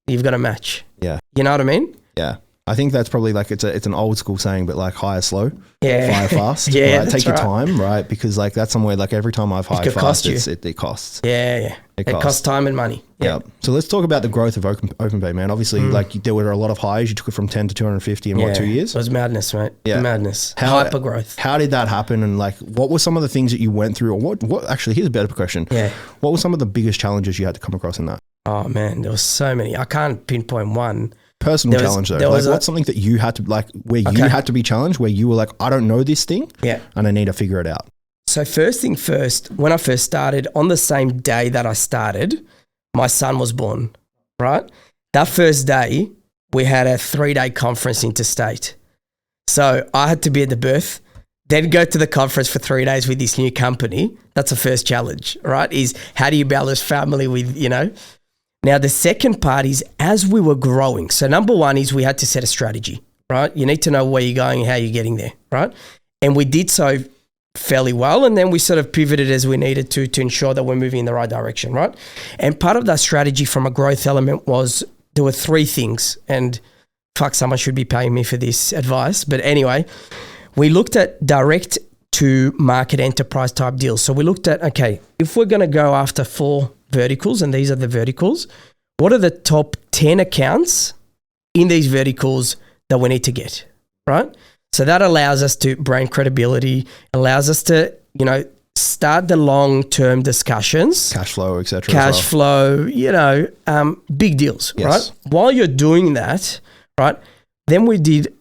you've got a match. Yeah. You know what I mean? Yeah. I think that's probably like, it's an old school saying, but like hire slow, fire fast. Yeah. Right? Take your time, right? Because like that's somewhere, like every time I've hired fast, it costs. Yeah. It costs time and money. Yeah. So let's talk about the growth of OpenPay, man. Obviously, like there were a lot of hires. You took it from 10 to 250 in 2 years? It was madness, mate. Yeah. Madness. Hyper growth. How did that happen? And like, what were some of the things that you went through? Or what actually, here's a better question. Yeah. What were some of the biggest challenges you had to come across in that? Oh man, there was so many. I can't pinpoint one. Personal challenge though. Like what's something that you had to you had to be challenged where you were like, I don't know this thing and I need to figure it out. So first thing first, when I first started, on the same day that I started, my son was born, right? That first day, we had a 3-day conference interstate. So I had to be at the birth, then go to the conference for 3 days with this new company. That's the first challenge, right? Is how do you balance family with, Now, the second part is as we were growing. So number one is we had to set a strategy, right? You need to know where you're going and how you're getting there, right? And we did so fairly well. And then we sort of pivoted as we needed to ensure that we're moving in the right direction, right? And part of that strategy from a growth element was there were 3 things. And fuck, someone should be paying me for this advice. But anyway, we looked at direct to market enterprise type deals. So we looked at, okay, if we're going to go after 4 verticals, and these are the verticals, what are the top 10 accounts in these verticals that we need to get, right? So that allows us to brand credibility, allows us to, start the long-term discussions. Cash flow, etc. Cash flow, big deals, right? While you're doing that, right, then we did,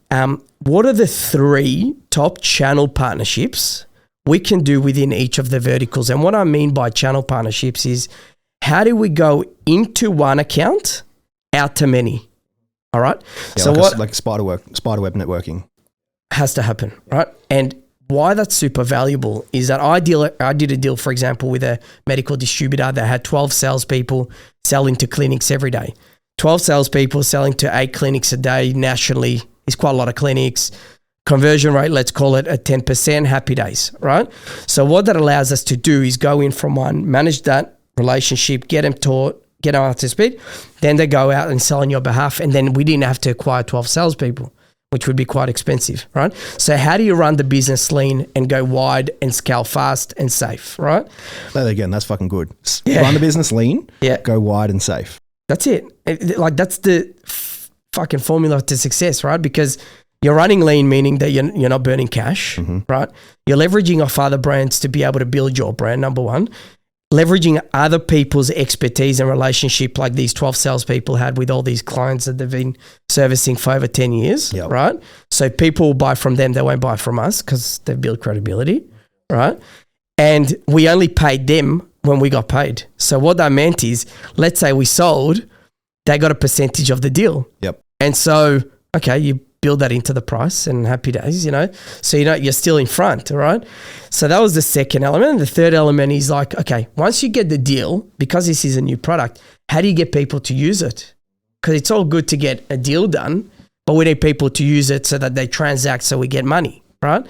what are the 3 top channel partnerships we can do within each of the verticals? And what I mean by channel partnerships is, how do we go into one account, out to many? All right. Yeah, so like spiderweb networking has to happen, right? And why that's super valuable is that I did a deal, for example, with a medical distributor that had 12 salespeople selling to clinics every day. 12 salespeople selling to 8 clinics a day nationally is quite a lot of clinics. Conversion rate, let's call it at 10%, happy days, right? So what that allows us to do is go in from one, manage that relationship, get them taught, get them up to speed, then they go out and sell on your behalf, and then we didn't have to acquire 12 salespeople, which would be quite expensive, right? So how do you run the business lean and go wide and scale fast and safe, right? That again, that's fucking good. Run the business lean, go wide and safe. That's it. That's the fucking formula to success, right? Because you're running lean, meaning that you're not burning cash, right? You're leveraging off other brands to be able to build your brand, number one. Leveraging other people's expertise and relationship, like these 12 salespeople had with all these clients that they've been servicing for over 10 years, right? So people will buy from them, they won't buy from us because they've built credibility, right? And we only paid them when we got paid. So what that meant is, let's say we sold, they got a percentage of the deal. Yep. And so, okay, you build that into the price and happy days, so you're still in front, all right? So that was the second element. And the third element is like, okay, once you get the deal, because this is a new product, how do you get people to use it? Because it's all good to get a deal done, but we need people to use it so that they transact so we get money, right?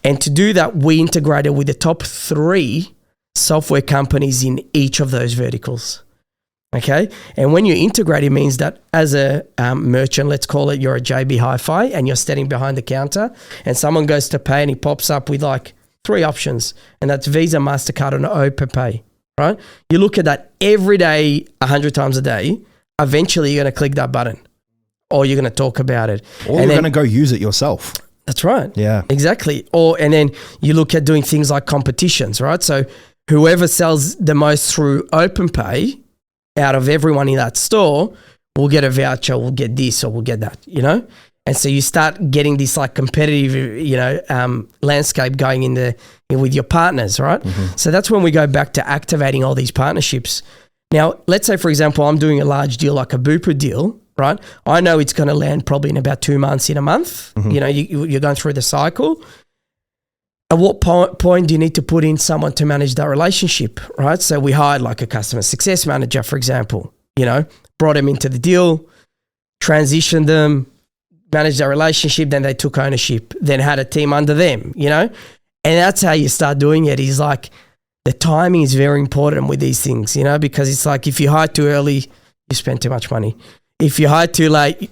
And to do that, we integrated with the top 3 software companies in each of those verticals. Okay. And when you integrate, it means that as a merchant, let's call it, you're a JB Hi-Fi and you're standing behind the counter and someone goes to pay and he pops up with like 3 options, and that's Visa, MasterCard, and OPENPay, right? You look at that every day, 100 times a day, eventually you're going to click that button. or you're going to talk about it. Or you're going to go use it yourself. That's right. Yeah. Exactly. And then you look at doing things like competitions, right? So whoever sells the most through OpenPay out of everyone in that store will get a voucher, we'll get this or we'll get that, you know? And so you start getting this like competitive, landscape going with your partners, right? Mm-hmm. So that's when we go back to activating all these partnerships. Now, let's say, for example, I'm doing a large deal like a Bupa deal, right? I know it's going to land probably in about 2 months, in a month. Mm-hmm. You know, you're going through the cycle. At what point do you need to put in someone to manage that relationship, right? So we hired like a customer success manager, for example, brought them into the deal, transitioned them, managed their relationship, then they took ownership, then had a team under them, And that's how you start doing it, is like the timing is very important with these things, because it's like if you hire too early, you spend too much money. If you hire too late,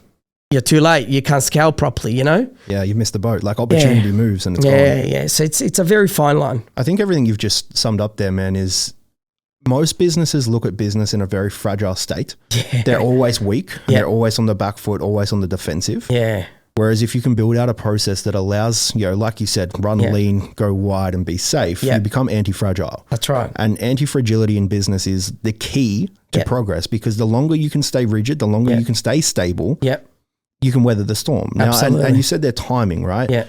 you're too late. You can't scale properly, Yeah, you missed the boat. Like opportunity moves and it's gone. Yeah. So it's a very fine line. I think everything you've just summed up there, man, is most businesses look at business in a very fragile state. Yeah. They're always weak. Yeah. They're always on the back foot, always on the defensive. Yeah. Whereas if you can build out a process that allows, like you said, run lean, go wide and be safe, you become anti-fragile. That's right. And anti-fragility in business is the key to progress, because the longer you can stay rigid, the longer you can stay stable, you can weather the storm. Now, and you said their timing, right? Yeah.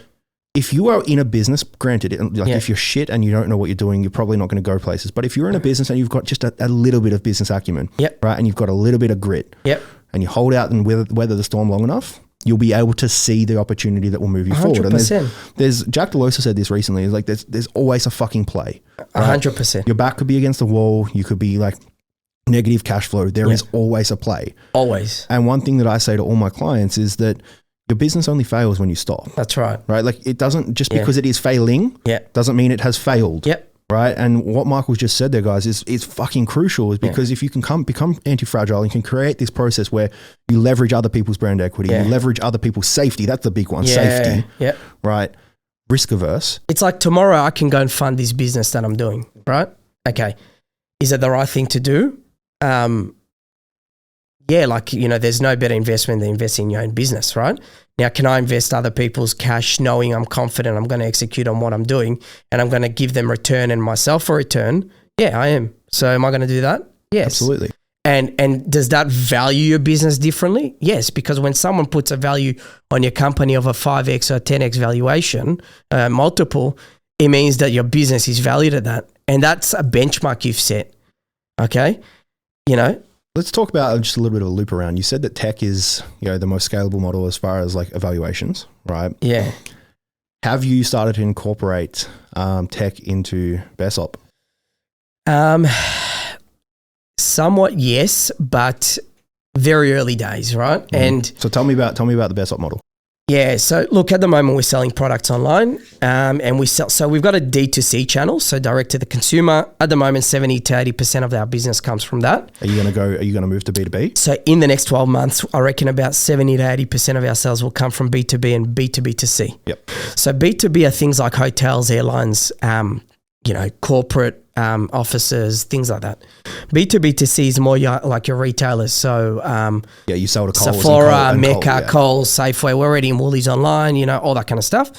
If you are in a business, granted, if you're shit and you don't know what you're doing, you're probably not going to go places. But if you're in a business and you've got just a little bit of business acumen, right, and you've got a little bit of grit, and you hold out and weather the storm long enough, you'll be able to see the opportunity that will move you 100%. Forward. And there's Jack Delosa said this recently. It's like there's always a fucking play. Right? 100%. Your back could be against the wall. You could be like negative cash flow. There is always a play. Always. And one thing that I say to all my clients is that your business only fails when you stop. That's right. Right? Like it doesn't, just because it is failing, doesn't mean it has failed. Yep. Right? And what Michael just said there, guys, is fucking crucial, is because if you can become anti-fragile and can create this process where you leverage other people's brand equity, you leverage other people's safety. That's the big one, safety. Yeah. Right? Risk averse. It's like tomorrow I can go and fund this business that I'm doing, right? Okay. Is it the right thing to do? There's no better investment than investing in your own business, right? Now, can I invest other people's cash knowing I'm confident I'm going to execute on what I'm doing and I'm going to give them return and myself a return? Yeah, I am. So am I going to do that? Yes. Absolutely. And does that value your business differently? Yes, because when someone puts a value on your company of a 5x or 10x valuation multiple, it means that your business is valued at that. And that's a benchmark you've set, okay? Let's talk about just a little bit of a loop around. You said that tech is, the most scalable model as far as like evaluations, right? Yeah. Have you started to incorporate tech into Baresop? Somewhat, yes, but very early days, right? Mm. And so tell me about the Baresop model. Yeah. So look, at the moment we're selling products online, and so we've got a D2C channel, so direct to the consumer. At the moment, 70 to 80% of our business comes from that. Are you going to move to B2B? So in the next 12 months, I reckon about 70 to 80% of our sales will come from B2B and B2B2C. Yep. So B2B are things like hotels, airlines, corporate offices, things like that. B2B2C is more like your retailers. So you sell to Coles, Sephora, Mecca, Coles, Safeway. We're already in Woolies online, all that kind of stuff.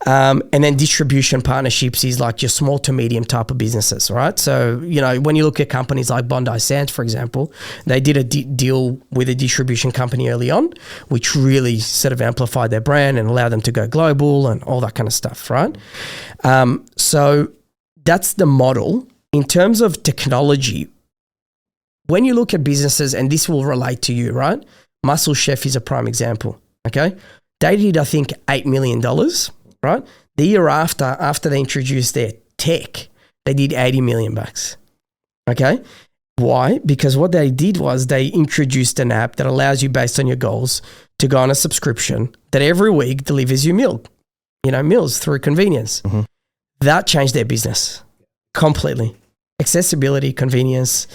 And then distribution partnerships is like your small to medium type of businesses, right? So, when you look at companies like Bondi Sands, for example, they did a deal with a distribution company early on, which really sort of amplified their brand and allowed them to go global and all that kind of stuff, right? So that's the model. In terms of technology, when you look at businesses, and this will relate to you, right? Muscle Chef is a prime example, okay? They did, I think, $8 million, right? The year after they introduced their tech, they did $80 million, okay? Why? Because what they did was they introduced an app that allows you, based on your goals, to go on a subscription that every week delivers you meals through convenience. Mm-hmm. That changed their business completely. Accessibility, convenience,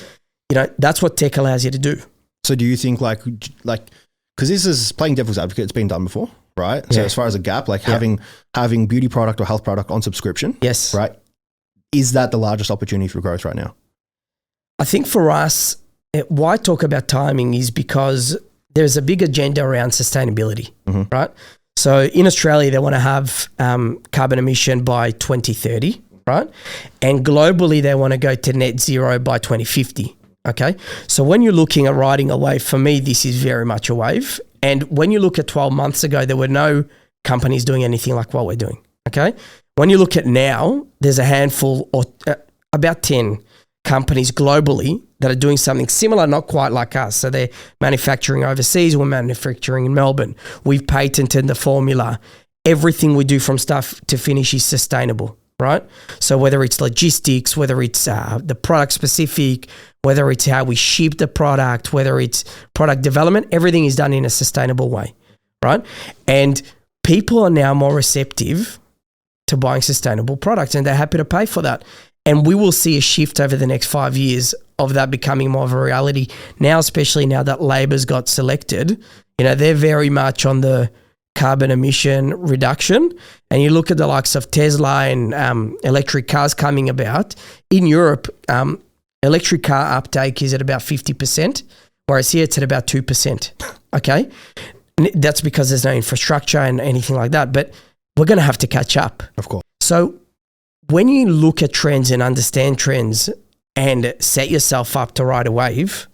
that's what tech allows you to do. So do you think like, because this is playing devil's advocate, it's been done before, right? So as far as a gap, like having beauty product or health product on subscription, yes, right? Is that the largest opportunity for growth right now? I think for us, why talk about timing is because there's a big agenda around sustainability, right? So in Australia, they want to have carbon emission by 2030, right? And globally, they want to go to net zero by 2050, okay? So when you're looking at riding a wave, for me, this is very much a wave. And when you look at 12 months ago, there were no companies doing anything like what we're doing, okay? When you look at now, there's a handful or about 10 companies globally that are doing something similar, not quite like us. So they're manufacturing overseas, we're manufacturing in Melbourne. We've patented the formula. Everything we do from start to finish is sustainable, right? So whether it's logistics, whether it's the product specific, whether it's how we ship the product, whether it's product development, everything is done in a sustainable way, right? And people are now more receptive to buying sustainable products and they're happy to pay for that. And we will see a shift over the next 5 years of that becoming more of a reality. Now, especially now that Labor's got selected, they're very much on the carbon emission reduction. And you look at the likes of Tesla and electric cars coming about. In Europe, electric car uptake is at about 50%, whereas here it's at about 2%, okay? That's because there's no infrastructure and anything like that. But we're going to have to catch up. Of course. So when you look at trends and understand trends and set yourself up to ride a wave,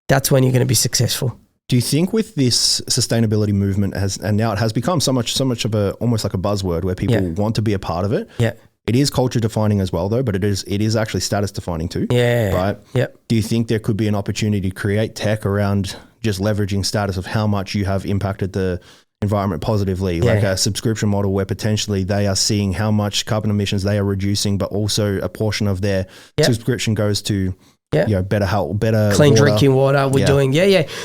that's when you're going to be successful. Do you think with this sustainability movement and now it has become so much of a almost like a buzzword where people want to be a part of it? Yeah. It is culture defining as well though, but it is actually status defining too. Yeah. Right? Yeah. Do you think there could be an opportunity to create tech around just leveraging status of how much you have impacted the environment positively, like a subscription model where potentially they are seeing how much carbon emissions they are reducing, but also a portion of their subscription goes to better health, better clean water. Drinking water. We're doing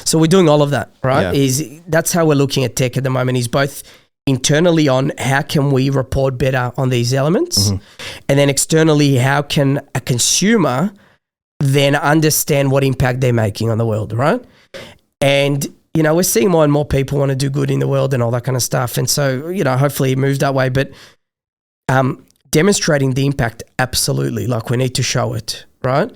So we're doing all of that, right? That's how we're looking at tech at the moment, is both internally on how can we report better on these elements, and then externally, how can a consumer then understand what impact they're making on the world, right? And we're seeing more and more people want to do good in the world and all that kind of stuff. And so, hopefully it moves that way. But demonstrating the impact, absolutely. Like, we need to show it, right?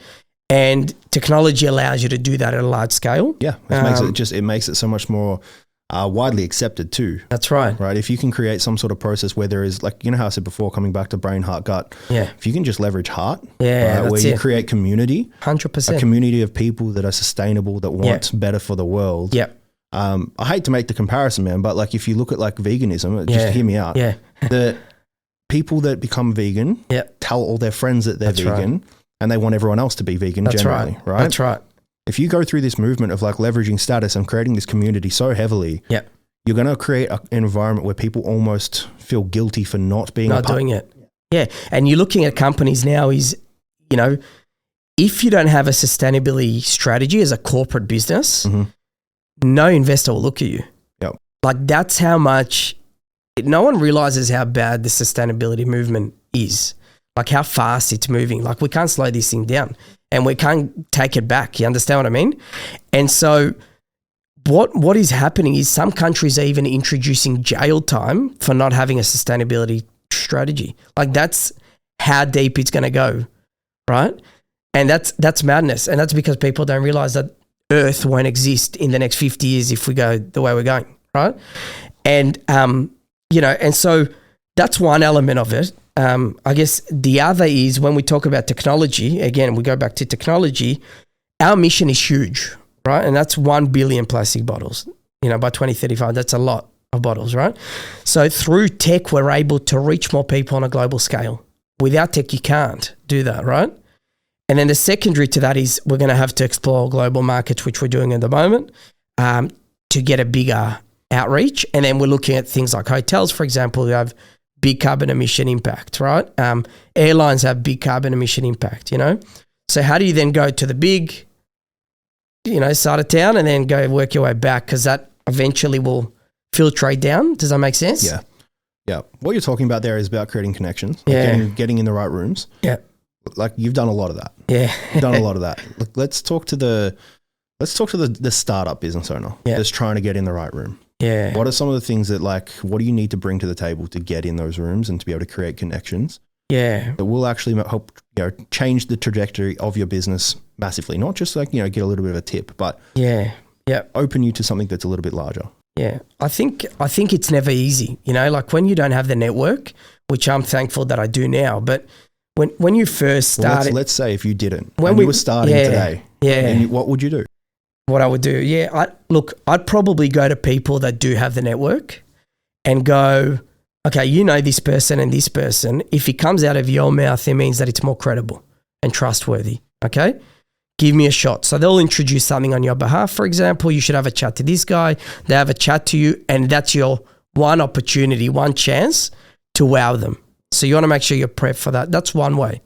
And technology allows you to do that at a large scale. Yeah, it makes it so much more widely accepted too. That's right. Right. If you can create some sort of process where there is, like, how I said before, coming back to brain, heart, gut. Yeah. If you can just leverage heart, where you create community, 100%, a community of people that are sustainable, that want better for the world. Yeah. I hate to make the comparison, man, but like if you look at like veganism, just hear me out. Yeah. The people that become vegan tell all their friends that they're vegan, and they want everyone else to be vegan generally, right? That's right. If you go through this movement of like leveraging status and creating this community so heavily, you're going to create an environment where people almost feel guilty for not doing it. Yeah. And you're looking at companies now is, if you don't have a sustainability strategy as a corporate business, no investor will look at you. Yep. Like, that's how much, no one realizes how bad the sustainability movement is, like how fast it's moving. Like, we can't slow this thing down and we can't take it back. You understand what I mean? And so what is happening is some countries are even introducing jail time for not having a sustainability strategy. Like, that's how deep it's going to go, right? And that's madness. And that's because people don't realize that Earth won't exist in the next 50 years if we go the way we're going, right? And, and so that's one element of it. I guess the other is when we talk about technology, again, we go back to technology, our mission is huge, right? And that's 1 billion plastic bottles, by 2035, that's a lot of bottles, right? So through tech, we're able to reach more people on a global scale. Without tech, you can't do that, right? And then the secondary to that is we're going to have to explore global markets, which we're doing at the moment, to get a bigger outreach. And then we're looking at things like hotels, for example, who have big carbon emission impact, right? Airlines have big carbon emission impact, So how do you then go to the big, side of town and then go work your way back? Because that eventually will filtrate down. Does that make sense? Yeah. Yeah. What you're talking about there is about creating connections, getting in the right rooms. Yeah. Like, you've done a lot of that. Yeah. You've done a lot of that. Look, let's talk to the startup business owner that's trying to get in the right room. Yeah. What are some of the things that, like, what do you need to bring to the table to get in those rooms and to be able to create connections? Yeah. That will actually help, change the trajectory of your business massively. Not just like, get a little bit of a tip, but open you to something that's a little bit larger. Yeah. I think it's never easy, you know, like when you don't have the network, which I'm thankful that I do now, but when you first started. Let's say if you didn't, when we were starting today, what would you do? What I would do? I'd probably go to people that do have the network and go, okay, you know this person and this person. If it comes out of your mouth, it means that it's more credible and trustworthy, okay? Give me a shot. So they'll introduce something on your behalf. For example, you should have a chat to this guy. They have a chat to you, and that's your one opportunity, one chance to wow them. So you want to make sure you're prepped for that. That's one way,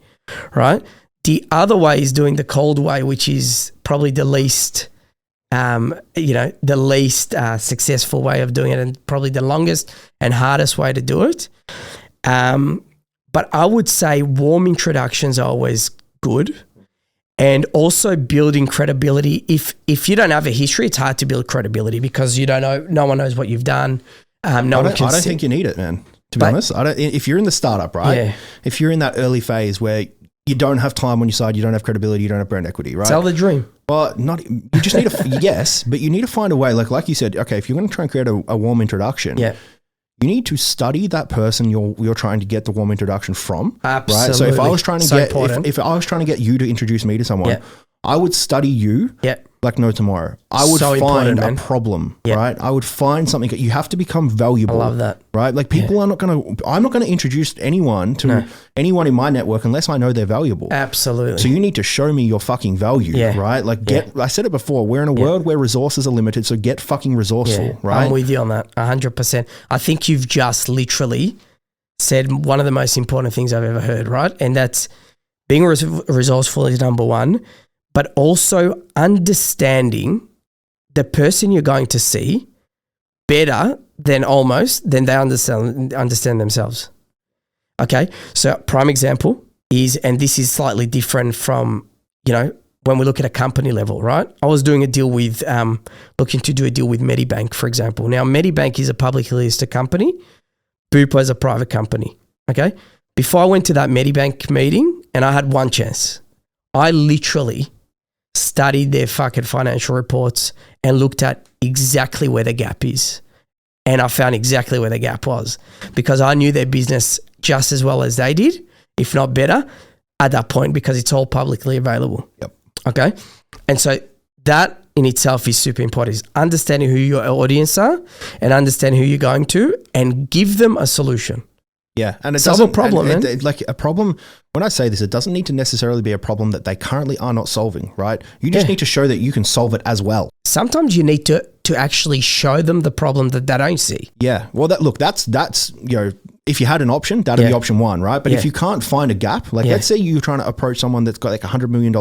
right? The other way is doing the cold way, which is probably the least successful way of doing it, and probably the longest and hardest way to do it. But I would say warm introductions are always good, and also building credibility. If you don't have a history, it's hard to build credibility because you don't know. No one knows what you've done. I don't think you need it, man. To be honest, if you're in the startup, right? Yeah. If you're in that early phase where you don't have time on your side, you don't have credibility, you don't have brand equity, right? Sell the dream. Well, you just need yes, but you need to find a way. Like you said, okay, if you're going to try and create a warm introduction, you need to study that person you're trying to get the warm introduction from. Absolutely. Right? So if I was trying to if I was trying to get you to introduce me to someone, I would study you like no tomorrow. I would find a problem, right? I would find something. You have to become valuable. I love that. Right? Like people I'm not going to introduce anyone to anyone in my network unless I know they're valuable. Absolutely. So you need to show me your fucking value, right? Like I said it before, we're in a world where resources are limited, so get fucking resourceful, right? I'm with you on that 100%. I think you've just literally said one of the most important things I've ever heard, right? And that's being resourceful is number one, but also understanding the person you're going to see better than they understand themselves. Okay, so prime example is, and this is slightly different from, you know, when we look at a company level, right? I was doing a deal with, looking to do a deal with Medibank, for example. Now, Medibank is a publicly listed company. Bupa is a private company, okay? Before I went to that Medibank meeting, and I had one chance, I literally studied their fucking financial reports and looked at exactly where the gap is. And I found exactly where the gap was because I knew their business just as well as they did, if not better, at that point because it's all publicly available. Yep. Okay? And so that in itself is super important, is understanding who your audience are and understand who you're going to and give them a solution. Yeah, and it solve a problem, man. Like a problem, when I say this, it doesn't need to necessarily be a problem that they currently are not solving, right? You just need to show that you can solve it as well. Sometimes you need to actually show them the problem that they don't see. Yeah, well, that's you know, if you had an option, that'd be option one, right? But if you can't find a gap, like let's say you're trying to approach someone that's got like $100 million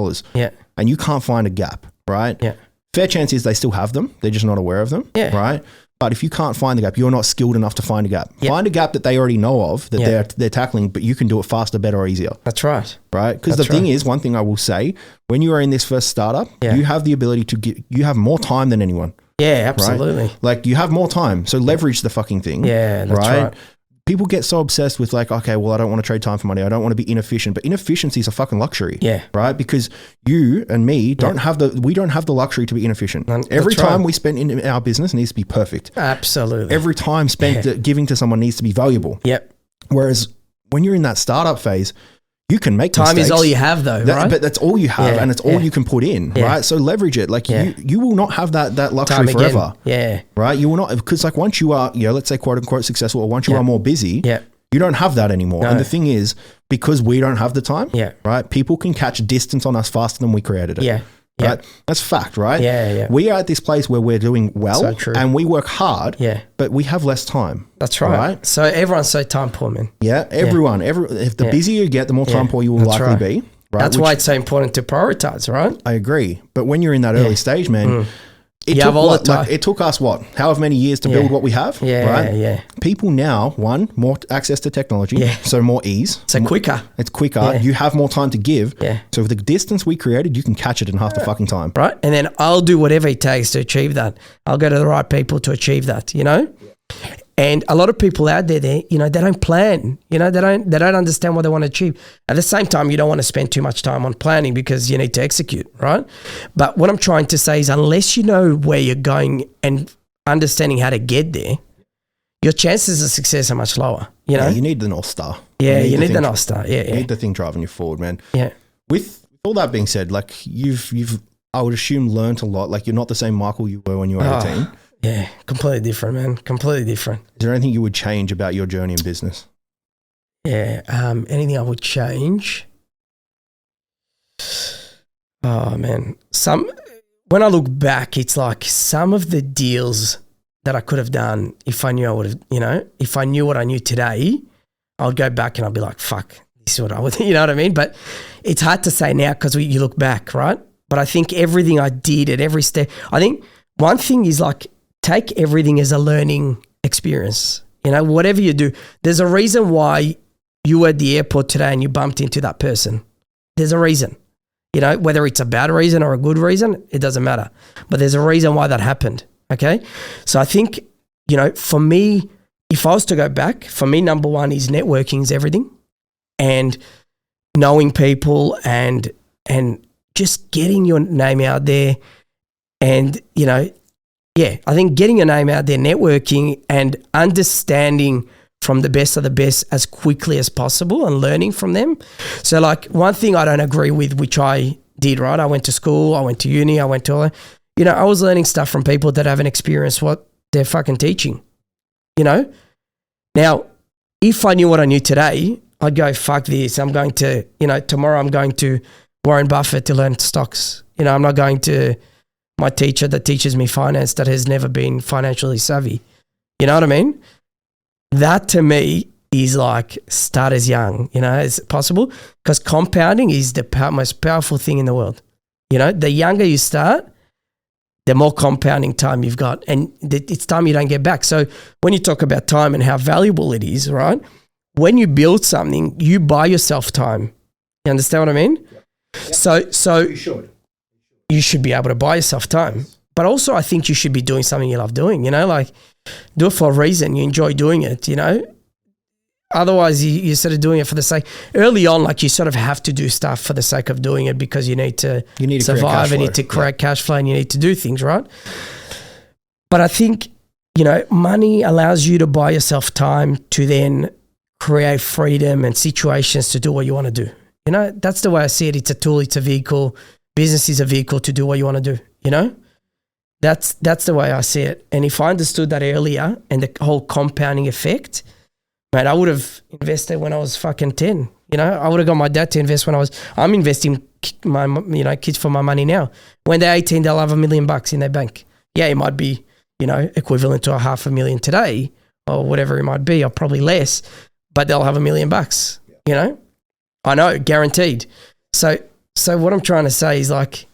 and you can't find a gap, right? Yeah. Fair chance is they still have them. They're just not aware of them, right? But if you can't find the gap, you're not skilled enough to find a gap. Yep. Find a gap that they already know of, that they're tackling, but you can do it faster, better, or easier. That's right. Right? Because the thing is, one thing I will say, when you are in this first startup, you have the ability to you have more time than anyone. Yeah, absolutely. Right? Like you have more time, so leverage the fucking thing. Yeah, that's right. People get so obsessed with like, okay, well, I don't want to trade time for money. I don't want to be inefficient, but inefficiency is a fucking luxury. Yeah. Right? Because you and me don't have the luxury to be inefficient. Every time we spend in our business needs to be perfect. Absolutely. Every time spent giving to someone needs to be valuable. Yep. Whereas when you're in that startup phase, you can make time mistakes. Is all you have though, right? But that's all you have and it's all you can put in, right? So leverage it. Like you will not have that luxury time forever. Yeah. Right? You will not, because like once you are, let's say quote unquote successful, or once you are more busy, you don't have that anymore. No. And the thing is, because we don't have the time, right? People can catch distance on us faster than we created it. Yeah. Right? That's fact, right? Yeah. We are at this place where we're doing well and we work hard, but we have less time. That's right. So everyone's so time poor, man. Yeah, everyone. If the busier you get, the more time poor you will likely be. Right? That's why it's so important to prioritize, right? I agree. But when you're in that early stage, man, it took us however many years to build what we have, right? Yeah. People now, more access to technology, so more ease. So quicker. It's quicker. Yeah. You have more time to give. Yeah. So with the distance we created, you can catch it in half the fucking time. Right. And then I'll do whatever it takes to achieve that. I'll go to the right people to achieve that, you know? And a lot of people out there, they don't plan. They don't understand what they want to achieve. At the same time, you don't want to spend too much time on planning because you need to execute, right? But what I'm trying to say is unless you know where you're going and understanding how to get there, your chances of success are much lower. Yeah, you need the North Star. Yeah, you need the North Star. Yeah, you need the thing driving you forward, man. Yeah. With all that being said, like you've I would assume learned a lot. Like you're not the same Michael you were when you were 18. Yeah, completely different, man. Completely different. Is there anything you would change about your journey in business? Yeah, anything I would change? Oh, man. When I look back, it's like some of the deals that I could have done if I knew I would have, if I knew what I knew today, I would go back and I'd be like, fuck, this is what I would, you know what I mean? But it's hard to say now because you look back, right? But I think everything I did at every step, I think one thing is like, take everything as a learning experience. Whatever you do, there's a reason why you were at the airport today and you bumped into that person. There's a reason, whether it's a bad reason or a good reason, it doesn't matter. But there's a reason why that happened. Okay. So I think, for me, if I was to go back, for me, number one is networking is everything, and knowing people and just getting your name out there. And, I think getting your name out there, networking and understanding from the best of the best as quickly as possible and learning from them. So like one thing I don't agree with, which I did, right? I went to school, I went to uni, I went to all that. I was learning stuff from people that haven't experienced what they're fucking teaching, Now, if I knew what I knew today, I'd go, fuck this. I'm going to, tomorrow I'm going to Warren Buffett to learn stocks. I'm not going to my teacher that teaches me finance that has never been financially savvy. You know what I mean? That to me is like start as young, as possible, because compounding is the most powerful thing in the world. The younger you start, the more compounding time you've got, and it's time you don't get back. So when you talk about time and how valuable it is, right? When you build something, you buy yourself time. You understand what I mean? Yep. So you should be able to buy yourself time. But also I think you should be doing something you love doing, like do it for a reason. You enjoy doing it, Otherwise you're sort of doing it for the sake. Early on, like you sort of have to do stuff for the sake of doing it because you need to survive and you need to create cash flow and you need to do things, right? But I think, money allows you to buy yourself time to then create freedom and situations to do what you want to do. That's the way I see it. It's a tool, it's a vehicle. Business is a vehicle to do what you want to do, That's the way I see it. And if I understood that earlier and the whole compounding effect, mate, I would have invested when I was fucking 10. I would have got my dad to invest when I'm investing my, kids for my money now. When they're 18, they'll have $1 million in their bank. Yeah, it might be, equivalent to $500,000 today or whatever it might be, or probably less, but they'll have $1 million, I know, guaranteed. So what I'm trying to say is like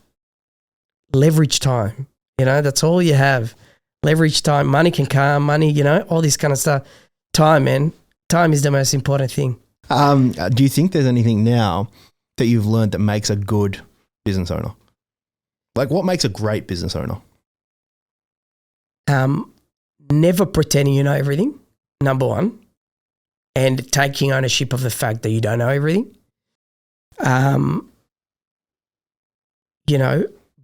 leverage time, that's all you have. Leverage time, money can come, money, all this kind of stuff. Time, man. Time is the most important thing. Do you think there's anything now that you've learned that makes a good business owner? Like what makes a great business owner? Never pretending you know everything, number one, and taking ownership of the fact that you don't know everything.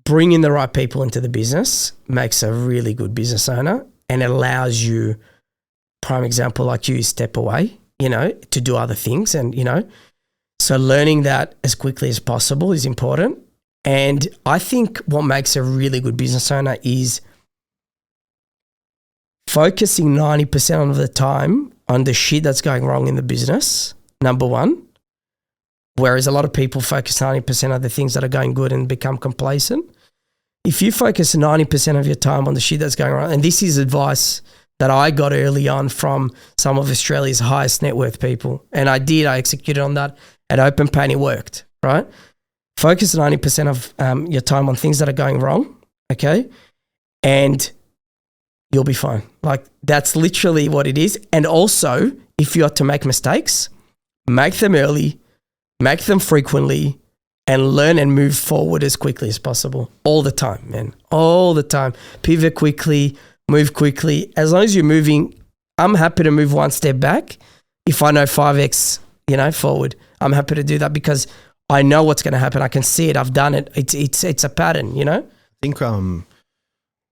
Bringing the right people into the business makes a really good business owner, and it allows you, prime example like you, step away, to do other things. And, so learning that as quickly as possible is important. And I think what makes a really good business owner is focusing 90% of the time on the shit that's going wrong in the business, number one. Whereas a lot of people focus 90% of the things that are going good and become complacent. If you focus 90% of your time on the shit that's going wrong, and this is advice that I got early on from some of Australia's highest net worth people, and I executed on that at OPENPAY and it worked, right? Focus 90% of your time on things that are going wrong, okay? And you'll be fine. Like that's literally what it is. And also, if you are to make mistakes, make them early, make them frequently, and learn and move forward as quickly as possible. All the time, man. All the time. Pivot quickly, move quickly. As long as you're moving I'm happy to move one step back if I know 5x, forward. I'm happy to do that because I know what's going to happen. I can see it. I've done it. It's a pattern,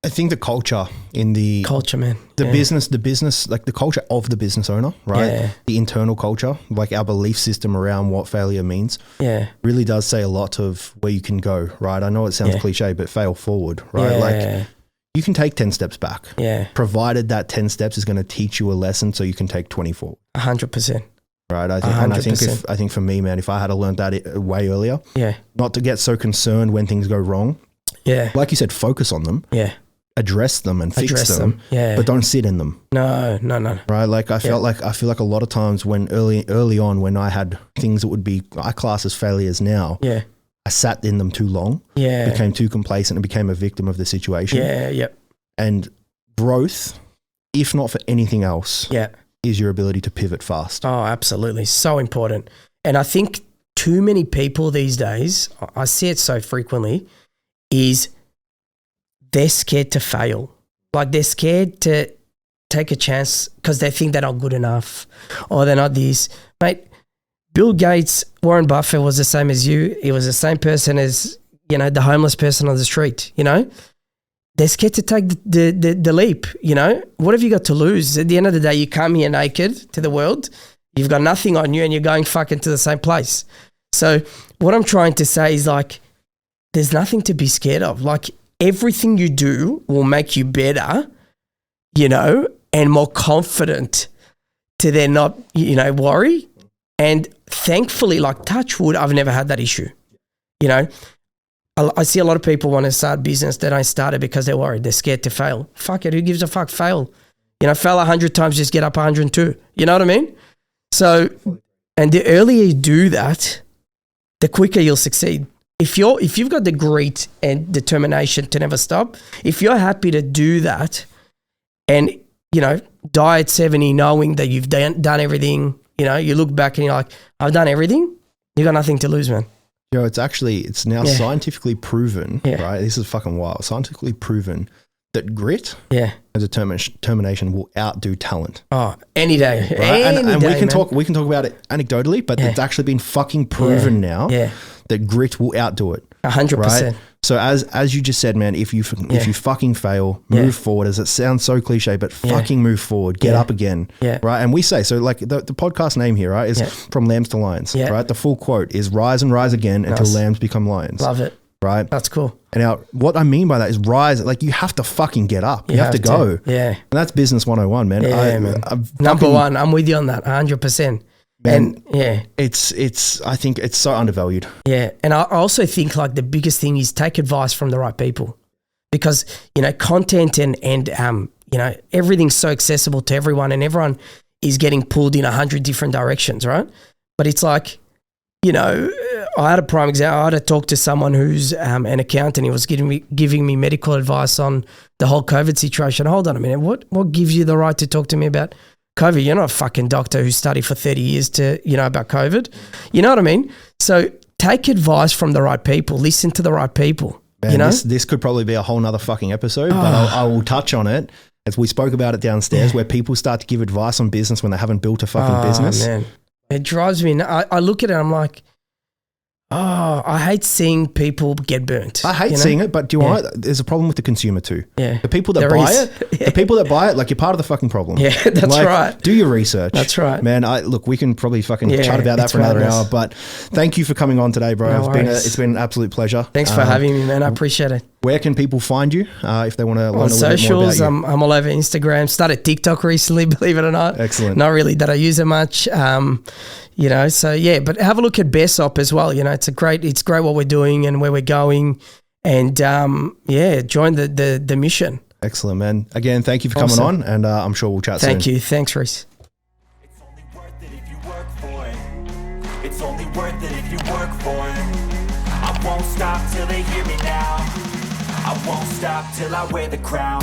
I think the culture in the man, business, like the culture of the business owner, right? Yeah. The internal culture, like our belief system around what failure means, really does say a lot of where you can go, right? I know it sounds cliche, but fail forward, right? Like you can take 10 steps back, provided that 10 steps is going to teach you a lesson so you can take 24. 100%. Right. I think for me, man, if I had learned that way earlier, not to get so concerned when things go wrong. Yeah. Like you said, focus on them. Yeah. Address them and fix them. Yeah. But don't sit in them. No. Right. Like I feel like a lot of times when early on when I had things that would be I class as failures now. Yeah. I sat in them too long. Yeah. Became too complacent and became a victim of the situation. Yeah. Yep. And growth, if not for anything else. Yeah. Is your ability to pivot fast. Oh, absolutely. So important. And I think too many people these days, I see it so frequently, is they're scared to fail. Like they're scared to take a chance because they think they're not good enough or they're not this. Mate, Bill Gates, Warren Buffett was the same as you. He was the same person as, the homeless person on the street, They're scared to take the leap, What have you got to lose? At the end of the day, you come here naked to the world. You've got nothing on you and you're going fucking to the same place. So what I'm trying to say is like, there's nothing to be scared of. Like everything you do will make you better, and more confident to then not, worry. And thankfully, like touch wood, I've never had that issue, I see a lot of people want to start business that don't start it because they're worried. They're scared to fail. Fuck it. Who gives a fuck? Fail. Fail 100 times, just get up 102. You know what I mean? So, and the earlier you do that, the quicker you'll succeed. If you've got the grit and determination to never stop, if you're happy to do that and, die at 70 knowing that you've done everything, you look back and you're like, I've done everything, you got nothing to lose, man. It's now scientifically proven, right? This is fucking wild. Scientifically proven that grit and determination will outdo talent. Oh, any day. Right? And we can talk about it anecdotally, but it's actually been fucking proven now that grit will outdo it. 100%. Right? So as you just said, man, if you fucking fail, move forward. As it sounds so cliche, but fucking move forward, get up again, right? And we say, so like the podcast name here, right, is From Lambs to Lions, right? The full quote is rise and rise again until lambs become lions. Love it. Right? That's cool. And now what I mean by that is rise, like you have to fucking get up. You have to go. Yeah. And that's business 101, man. Man. Number one, I'm with you on that, 100%. Man, and I think it's so undervalued. Yeah. And I also think like the biggest thing is take advice from the right people because, content and everything's so accessible to everyone and everyone is getting pulled in 100 different directions, right? But it's like, I had a prime example. I had to talk to someone who's an accountant. He was giving me medical advice on the whole COVID situation. Hold on a minute. What gives you the right to talk to me about COVID? You're not a fucking doctor who studied for 30 years to, about COVID. You know what I mean? So take advice from the right people. Listen to the right people. Man, this could probably be a whole nother fucking episode, but I will touch on it as we spoke about it downstairs where people start to give advice on business when they haven't built a fucking business. Man. It drives me. I look at it, I'm like, I hate seeing people get burnt. I hate seeing it, but do you want it? There's a problem with the consumer too. Yeah. The people that buy it, the people that buy it, like you're part of the fucking problem. Yeah, that's right. Do your research. That's right. Man, we can probably fucking chat about that for another hour, but thank you for coming on today, bro. It's been an absolute pleasure. Thanks for having me, man. I appreciate it. Where can people find you if they want to learn a little socials, bit more about you? I'm all over Instagram. Started TikTok recently, believe it or not. Excellent. Not really that I use it much. But have a look at Baresop as well. It's great what we're doing and where we're going. And join the mission. Excellent, man. Again, thank you for coming on, and I'm sure we'll chat soon. Thank you. Thanks, Rhys. It's only worth it if you work for it. It's only worth it if you work for it. I won't stop till they hear me now. I won't stop till I wear the crown.